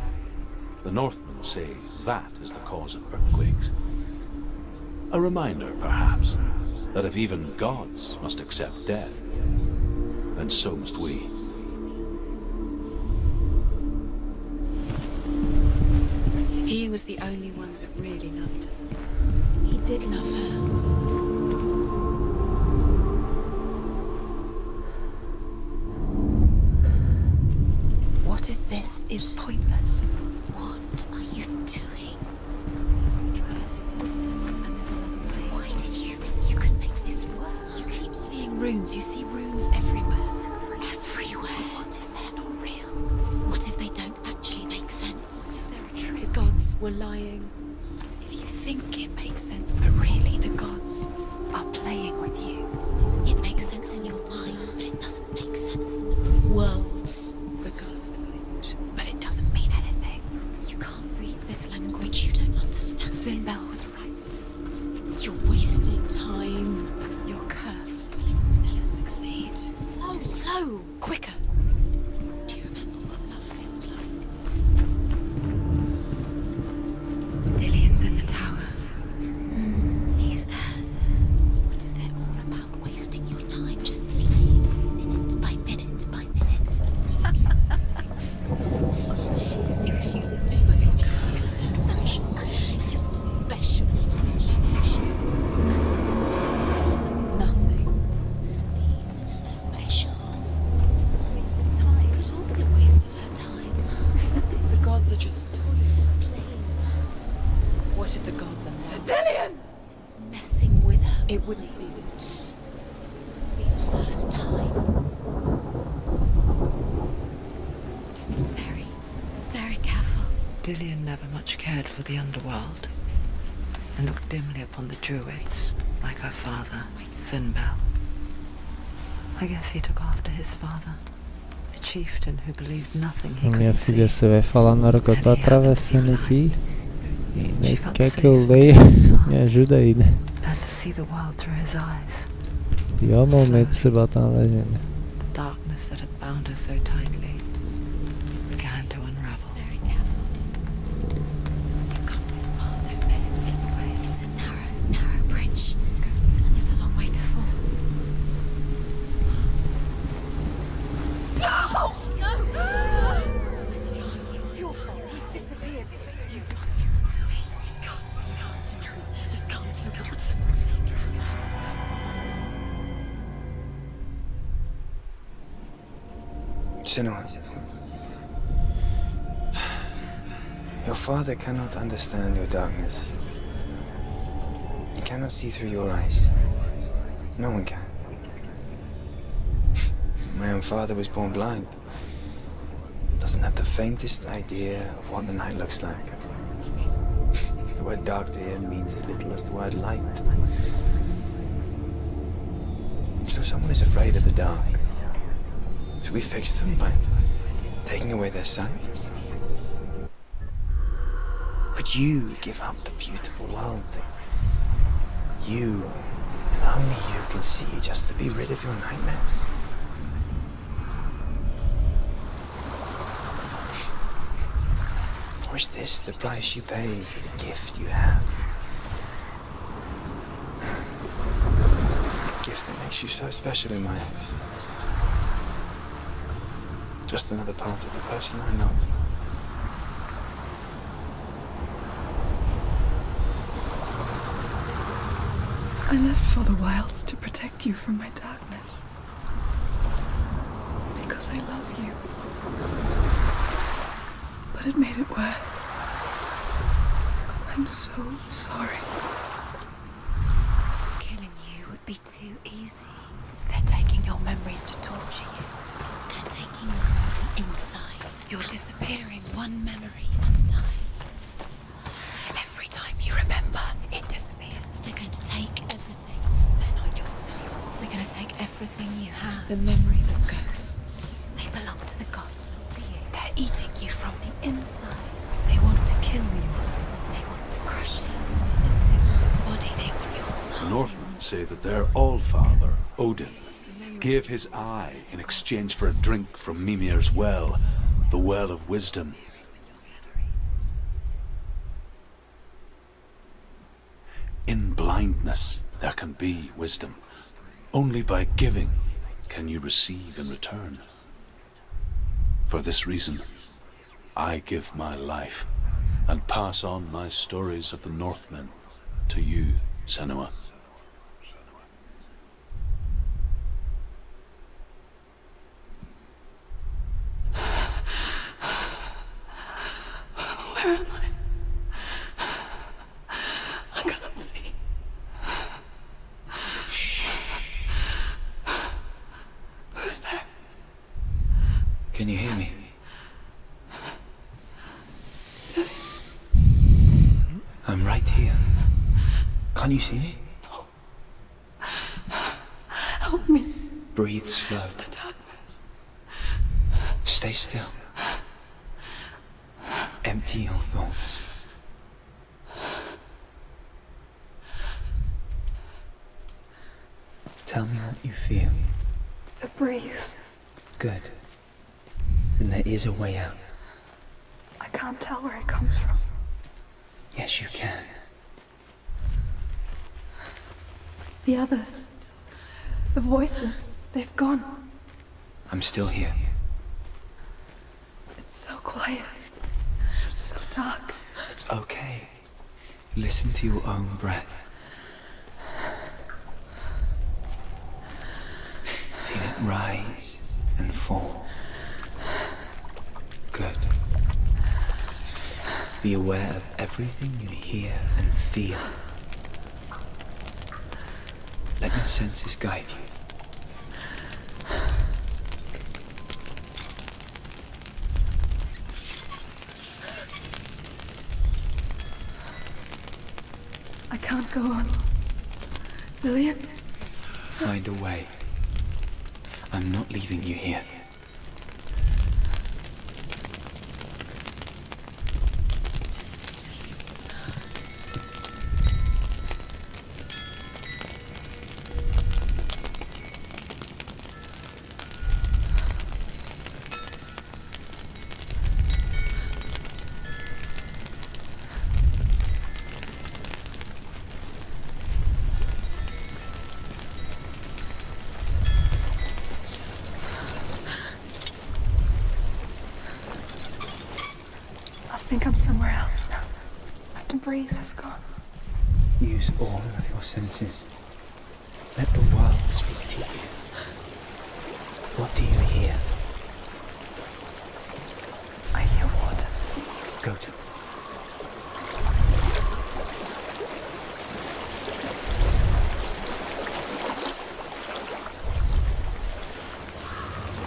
The Northmen say that is the cause of earthquakes. A reminder, perhaps, that if even gods must accept death, then so must we. He was the only one that really loved her. He did love her. What if this is pointless? What are you doing? Why did you think you could make this work? You keep seeing runes. You see runes everywhere. Everywhere? What if they're not real? What if they don't actually make sense? What if they're a trick? The gods were lying. If you think it makes sense, but really the gods are playing with you. It makes sense in your mind, but it doesn't make sense in the worlds. The gods lied, but it doesn't mean anything. You can't read this language. You don't understand. Sinbel was right. You're wasting time. You're cursed. You'll never succeed. Slow, quicker. Do you remember what love feels like? Dillion's in the tower. He's there. What if they're all about wasting your time, just delaying minute by minute by minute? What does she think she's doing? You're special. Nothing. Special. Waste of time. Could all be a waste of her time. What if the gods are just playing? What if the gods are Dillion! Messing with her? It wouldn't be this. Very, very careful. Dillian never much cared for the underworld, and looked dimly upon the druids, like her father, Zinbel. I guess he took after his father, a chieftain who believed nothing he Minha couldn't filha, see. você vai falar na hora que eu tô And he atravessando happened to aqui. be E She nem felt quer safe que eu and leia. connected to Me us. ajuda aí, né? Learned to see the world through his eyes. Pior momento pra você botar uma legenda. The darkness that had bound her so tightly began to unravel. Very careful. You've come this far, don't let it slip away. It's a narrow bridge. And there's a long way to fall. Where's he gone? It's your fault. He's disappeared. You've lost him to the sea. He's gone. You've lost him to the... He's gone to the water. He's drowned. Senua, your father cannot understand your darkness. He cannot see through your eyes. No one can. My own father was born blind. Doesn't have the faintest idea of what the night looks like. The word dark to him means as little as the word light. So someone is afraid of the dark. Should we fix them by taking away their sight? Would you give up the beautiful world that you, and only you, can see just to be rid of your nightmares? Or is this the price you pay for the gift you have? A gift that makes you so special in my eyes. Just another part of the person I know. I left for the wilds to protect you from my darkness. Because I love you. But it made it worse. I'm so sorry. Killing you would be too easy. They're taking your memories to torture you. They're taking you from the inside. You're disappearing One memory at a time. every time you remember. It disappears. They're going to take everything. They're not yours anymore. They're going to take everything you have. The memories of ghosts. They belong to the gods, not to you. They're eating you from the inside. They want to kill your soul. They want to crush it. Body, they want your The soul. Northmen say that their all-father, Odin, gave his eye in exchange for a drink from Mimir's well, the well of wisdom. In blindness, there can be wisdom. Only by giving can you receive in return. For this reason, I give my life and pass on my stories of the Northmen to you, Senua. Where am I? I can't see. Who's there? Can you hear me? I'm right here. Can you see me? Help me. Breathe slow. It's the darkness. Stay still. Empty your thoughts. Tell me what you feel. The breeze. Good. Then there is a way out. I can't tell where it comes from. Yes, you can. The others. The voices. They've gone. I'm still here. It's so quiet. So dark. It's okay. Listen to your own breath. Feel it rise and fall. Good. Be aware of everything you hear and feel. Let your senses guide you. can't go on. Lillian? Find a way. I'm not leaving you here. I think I'm somewhere else now. The breeze has gone. Use all of your senses. Let the world speak to you. What do you hear? I hear water. Go to it.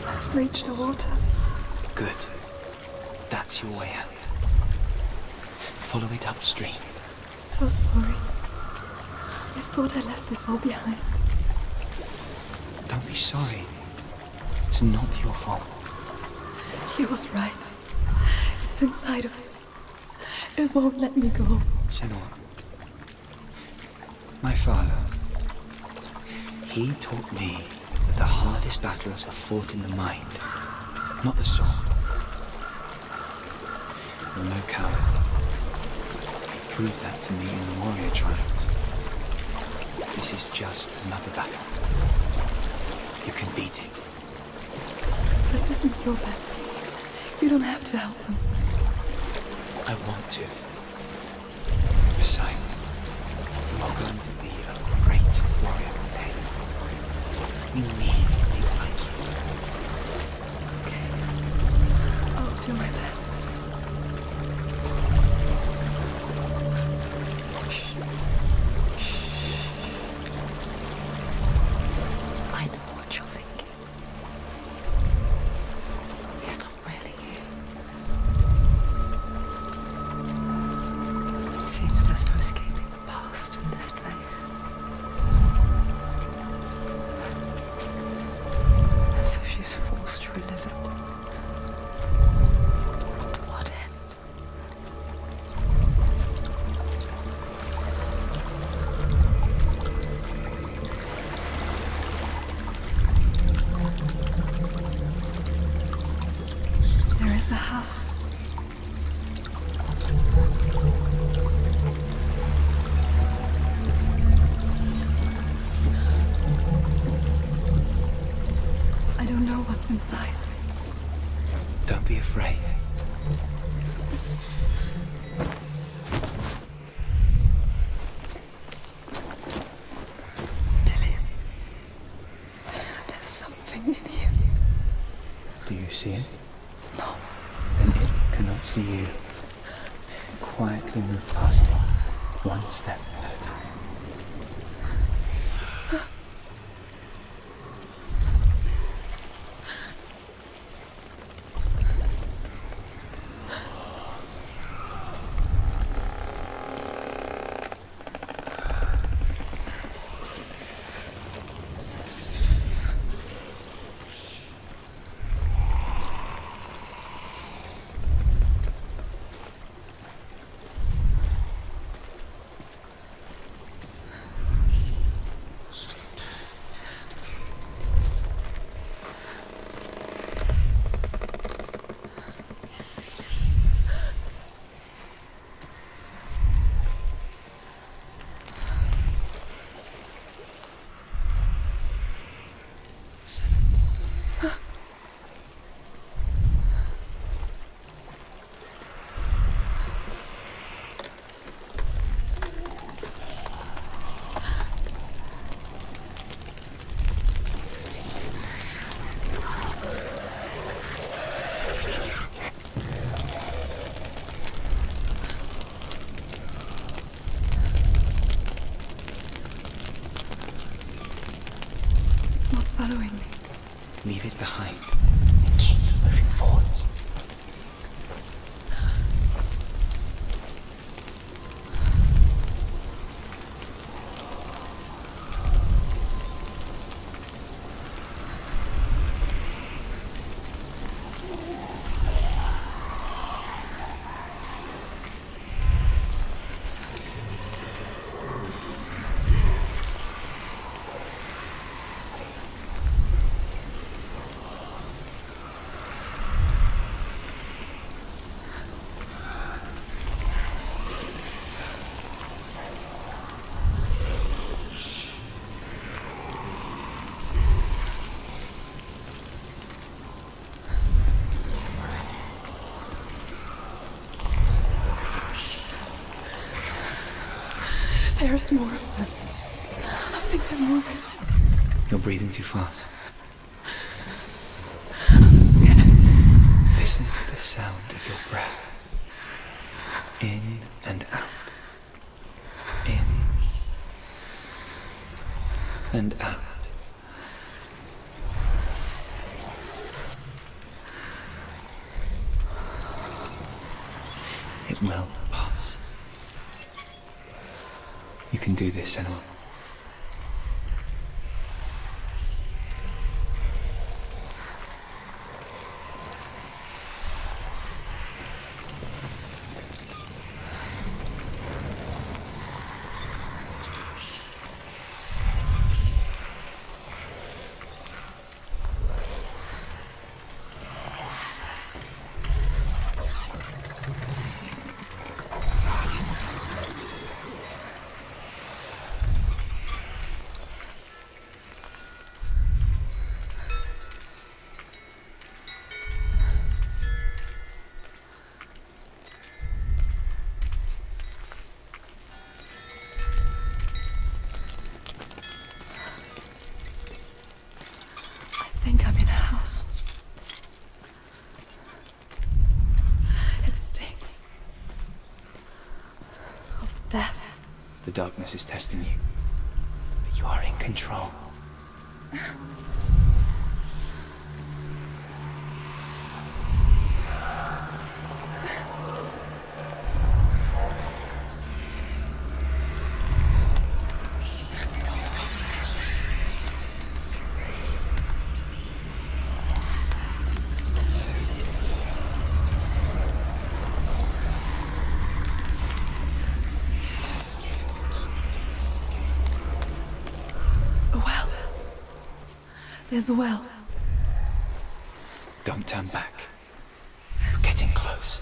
I've reached the water. Good. That's your way out. Follow it upstream. I'm so sorry. I thought I left this all behind. Don't be sorry. It's not your fault. He was right. It's inside of me. It won't let me go. Senua. My father. He taught me that the hardest battles are fought in the mind, not the soul. You're no coward. You proved that to me in the warrior trials. This is just another battle. You can beat it. This isn't your battle. You don't have to help him. I want to. Besides, you are going to be a great warrior one day. We need people like you. Okay. I'll do my best. I know what you're thinking. He's not really you. It seems there's no escaping the past in this place. And so she's forced to relive it. To what end? There is a house. I don't know what's inside. Don't be afraid. Dillian, there's something in here. Do you see it? No. Then it cannot see you. Quietly move past it, one step at a time. Following me. Leave it behind. Keep moving forwards. There's more of them. I think they're moving. You're breathing too fast. I'm scared. Listen to the sound of your breath. In and out. In and out. It will pass. You can do this, Senua. I think I'm in a house. It stinks of death. The darkness is testing you, but you are in control. A well. There's a well. Don't turn back. You're getting close.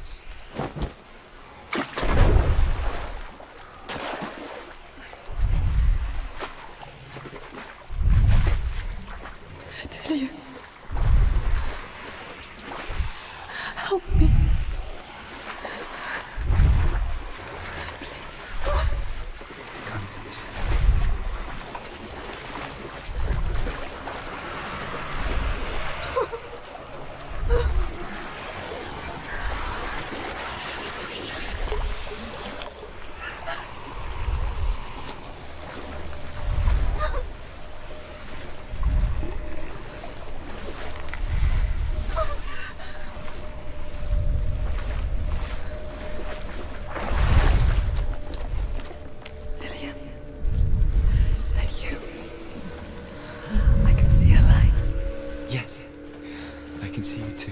Delia. Help me. Come to this. Delia. Is that you? I can see a light. Yes, I can see you too.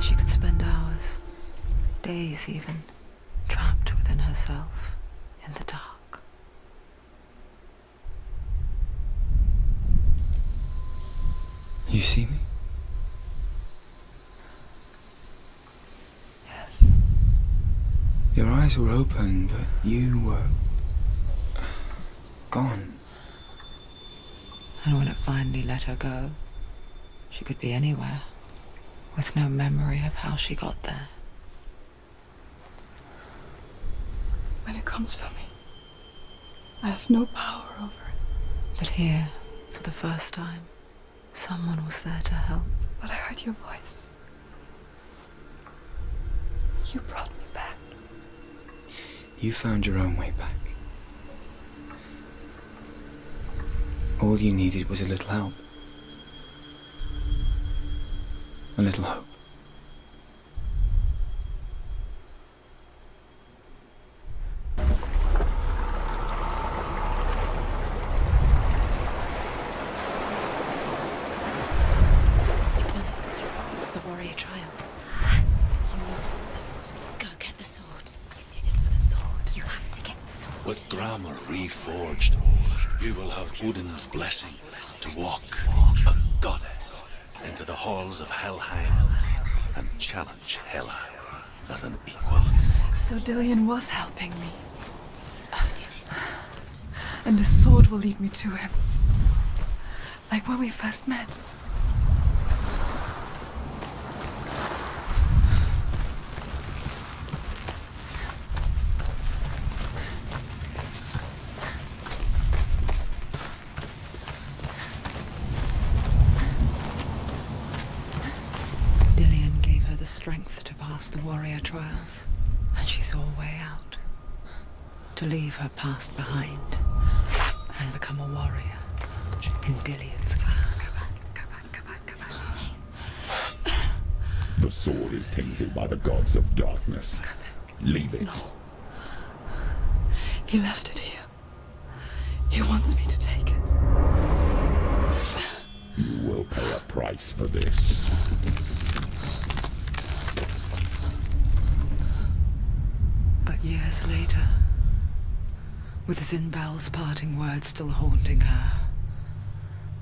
She could spend hours, days even, trapped within herself, in the dark. You see me? Yes. Your eyes were open, but you were gone. And when it finally let her go, she could be anywhere, with no memory of how she got there. When it comes for me, I have no power over it. But here, for the first time, someone was there to help. But I heard your voice. You brought me back. You found your own way back. All you needed was a little help. A little hope. You've done it. The warrior trials. Go get the sword. You did it for the sword. You have to get the sword. With grammar reforged, you will have Odin's blessing to walk a goddess into the halls of Helheim and challenge Hela as an equal. So Dillion was helping me. And the sword will lead me to him. Like when we first met. Dillion gave her the strength to pass the warrior trials, and she saw a way out. To leave her past behind and become a warrior in Dillion's clan. It's not safe. The sword is tainted by the gods of darkness. Leave it. No. He left it here. He wants me to take it. You will pay a price for this. But years later, with Zinbel's parting words still haunting her,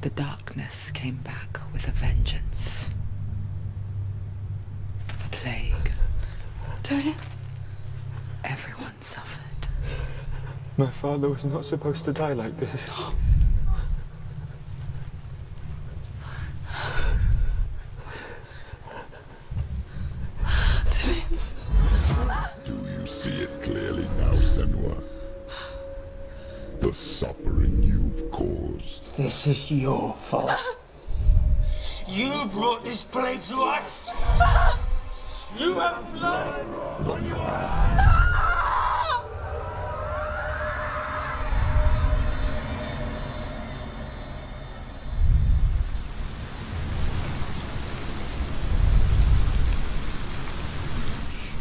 the darkness came back with a vengeance. A plague. Dillion? Everyone suffered. My father was not supposed to die like this. Dillion? Do you see it clearly now, Senua? The suffering you've caused. This is your fault. You brought this plague to us. You have blood on your hands.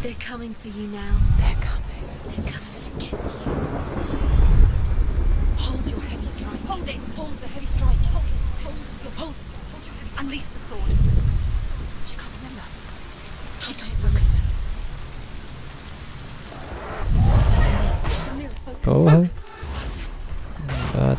They're coming for you now. They're coming. They're coming to get you. Hold your heavy strike. Hold it. Hold the heavy strike. Hold it. Hold it. Hold your heavy strike. Unleash the sword. She can't remember. How does she focus? Porra. Bate.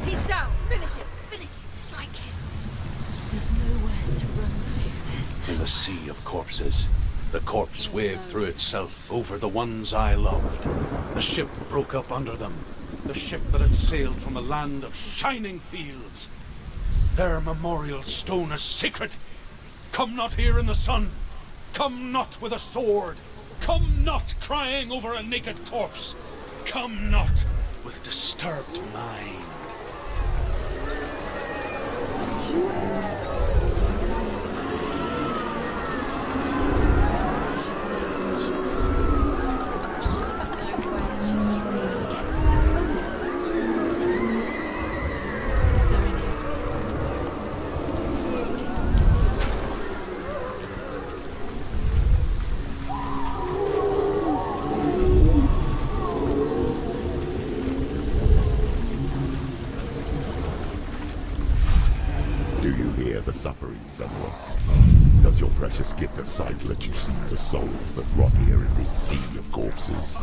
He's down. Finish it. Finish it. Strike him. There's nowhere to run to. There's In the sea of corpses, the corpse waved through itself over the ones I loved. The ship broke up under them. The ship that had sailed from a land of shining fields. Their memorial stone is sacred. Come not here in the sun. Come not with a sword. Come not crying over a naked corpse. Come not with disturbed mind. She's lost. She doesn't know where she's trying to get to. Is there any escape? Is there any escape? Do you hear the suffering, Senua? Does your precious gift of sight let you see the souls that rot here in this sea of corpses?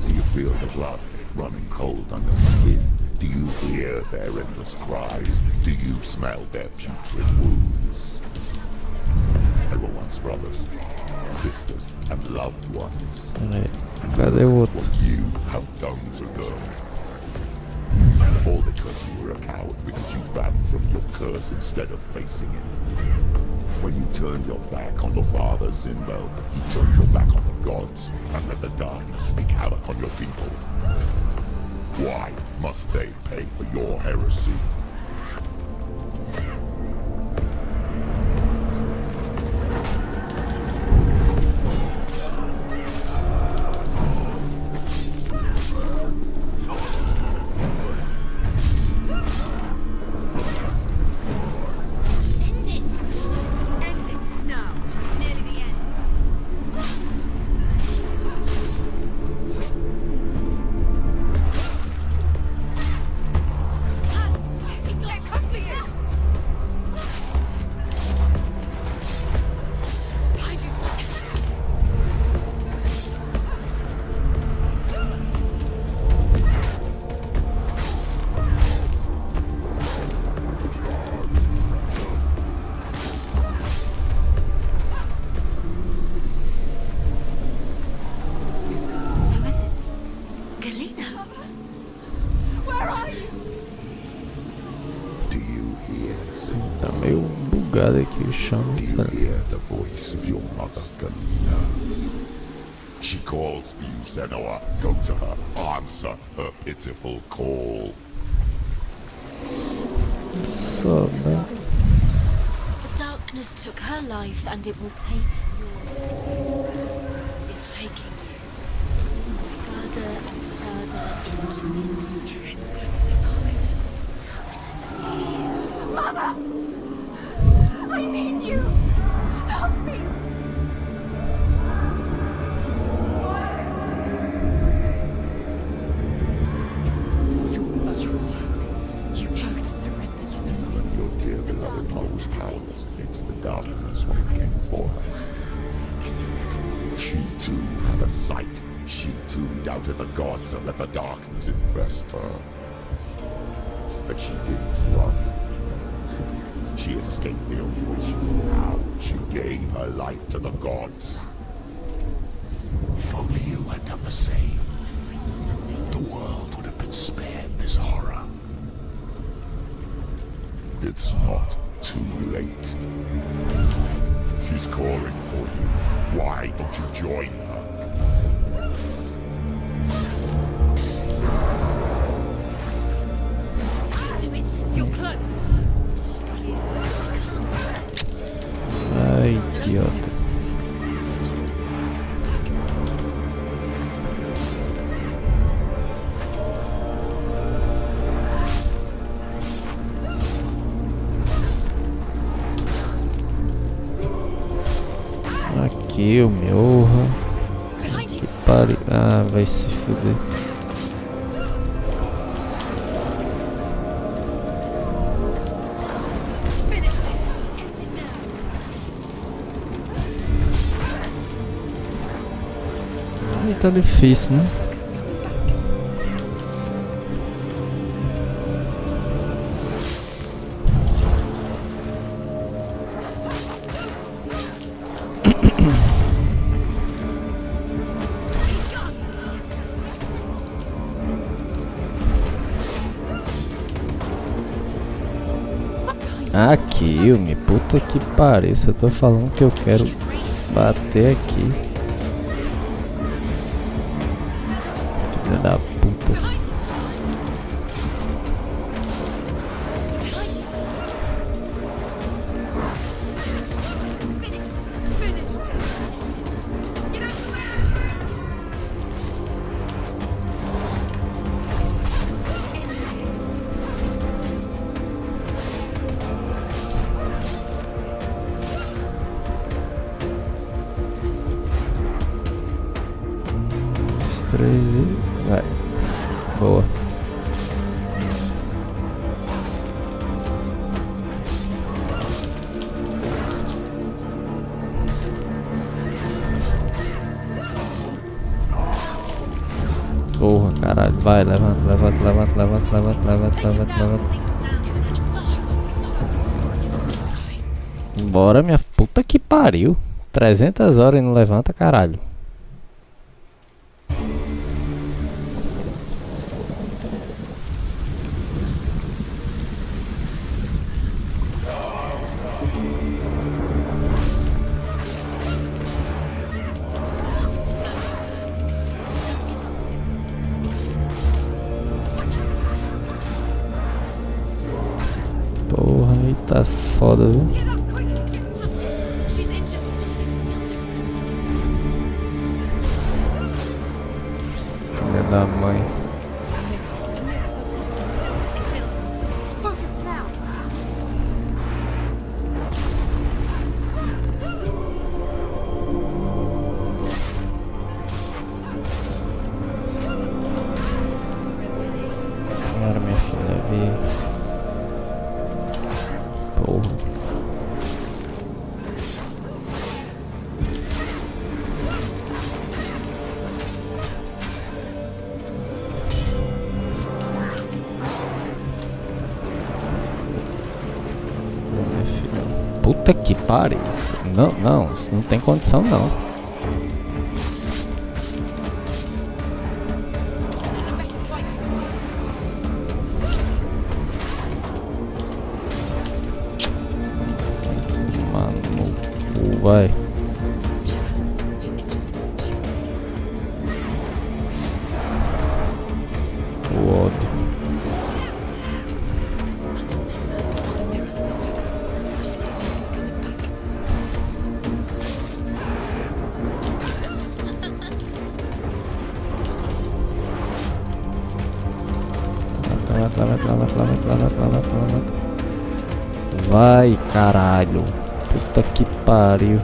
Do you feel the blood running cold on your skin? Do you hear their endless cries? Do you smell their putrid wounds? They were once brothers, sisters, and loved ones. Peraí. Cadê o outro? What you have done to them. All because you were a coward, because you ran from your curse instead of facing it. When you turned your back on the father Zinbel, you turned your back on the gods and let the darkness wreak havoc on your people. Why must they pay for your heresy? End it! End it now! It's nearly the end. bugado aqui o chão. Do you hear the voice of your mother, Galena? She calls for you, Senua. Go to her. Answer her pitiful call. Só, né? The darkness took her life, and it will take yours. It's taking you further and further into it. Surrender to the darkness. Darkness is here. Mother! I need you! Help me! You're both dead. You both surrendered to the voices. Your dear beloved mother was powerless against the darkness when it came for her. She too had a sight. She too doubted the gods and let the darkness infest her. But she didn't run. She escaped the only way she knew how. She gave her life to the gods. If only you had done the same, the world would have been spared this horror. It's not too late. She's calling for you. Why don't you join her? Do it. You're close. Ai, idiota. Aqui o meu. Que pariu. Ah, vai se fuder. Tá difícil, né? Aqui, me puta que pariu. Se eu tô falando que eu quero bater aqui. Filha da puta. Vai. Boa. Porra, caralho. Vai, levanta, levanta, levanta, levanta, levanta, levanta, levanta, levanta. Bora, minha puta que pariu. 300 horas e não levanta, caralho. Porra, aí tá foda, viu? Filha da mãe. Agora minha filha veio. Porra. Minha filha. Puta que pariu. Não, não, isso não tem condição não. Vai. O ódio. Vai, caralho. Puta que pariu.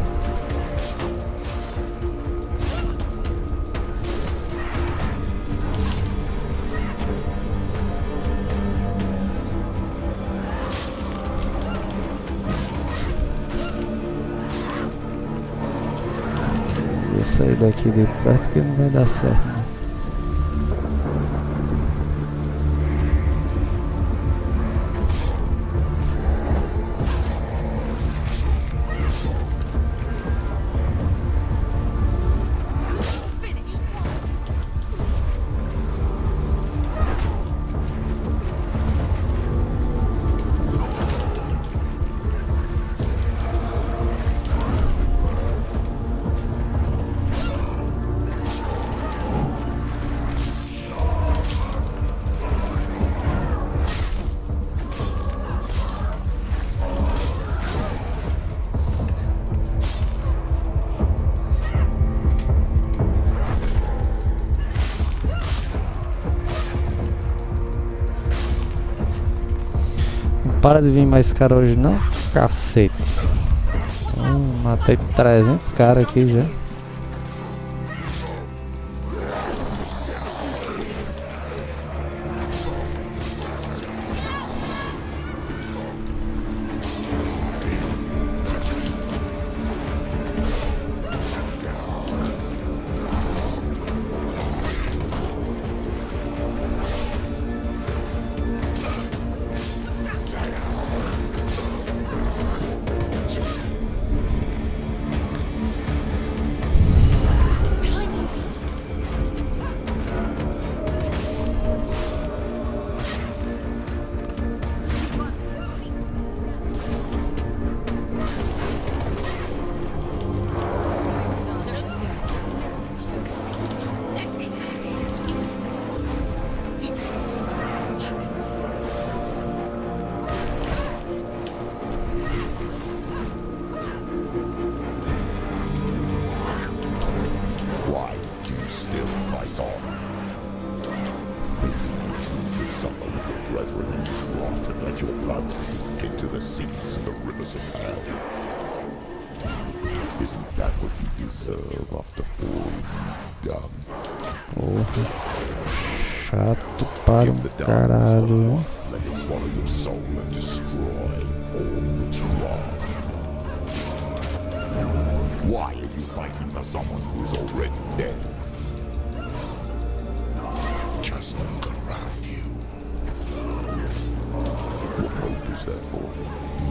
Vou sair daqui de perto porque não vai dar certo, né? Para de vir mais cara hoje não, cacete. Matei 300 caras aqui já. Chato para um caralho. Why are you fighting for someone who is already dead? Just look around you. What hope is there for him,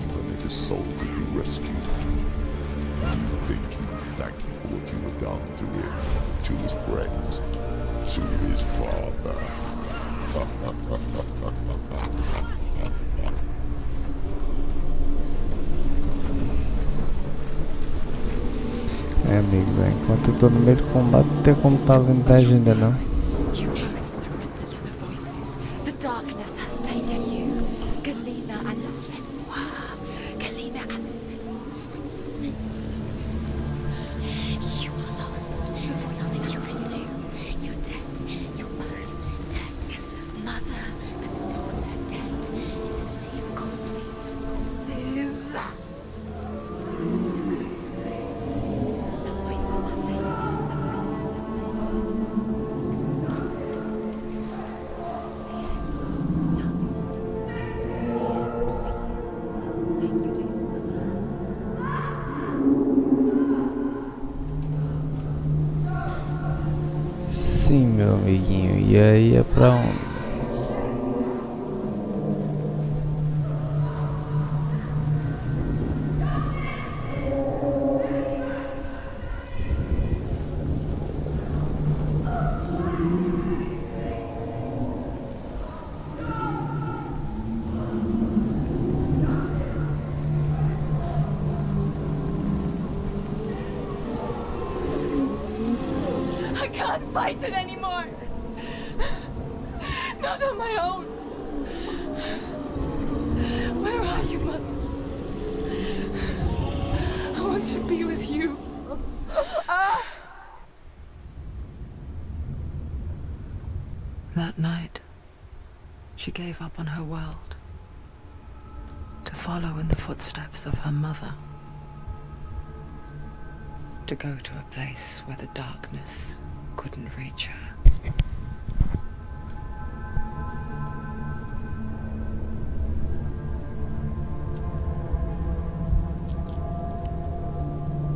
even if his soul could be rescued? Do you think he would thank you for what you have done to him, to his friends, to his father? Amigo, enquanto eu tô no meio do combate, não tem como tá vendo vantagem ainda não. Sim, meu amiguinho, e aí é pra onde? fight it anymore. Not on my own. Where are you, Mother? I want to be with you. That night, she gave up on her world to follow in the footsteps of her mother, to go to a place where the darkness couldn't reach her.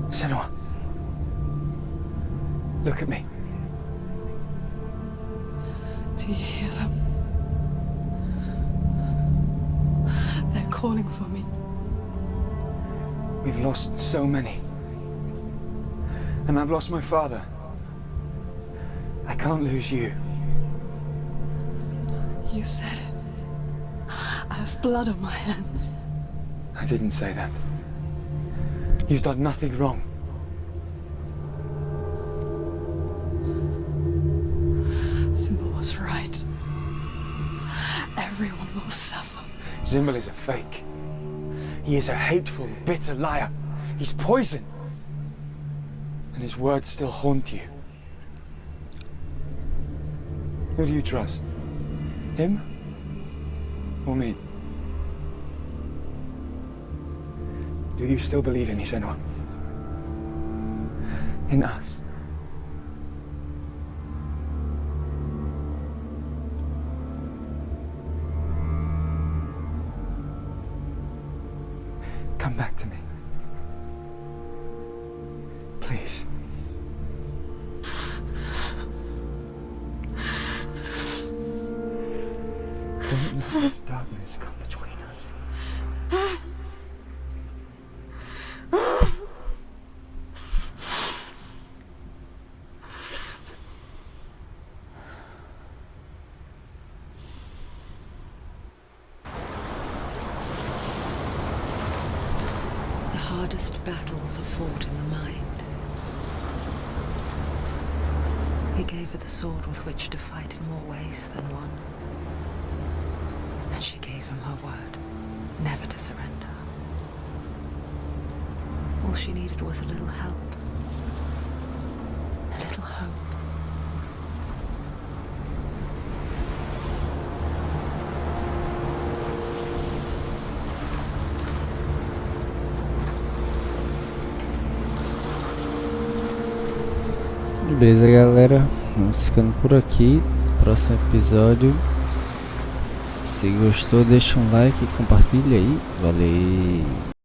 Senua, look at me. Do you hear them? They're calling for me. We've lost so many. And I've lost my father. I can't lose you. You said it. I have blood on my hands. I didn't say that. You've done nothing wrong. Symbol was right. Everyone will suffer. Zimbel is a fake. He is a hateful, bitter liar. He's poison. And his words still haunt you. Who do you trust? Him? Or me? Do you still believe in me, Senua? In us? Come back to me. Please. Don't let this darkness come between us. The hardest battles are fought in the mind. He gave her the sword with which to fight in more ways than one. And she gave him her word, never to surrender. All she needed was a little help, a little hope. Beleza, galera, vamos ficando por aqui. Próximo episódio. Se gostou, deixa um like e compartilha aí. Valeu!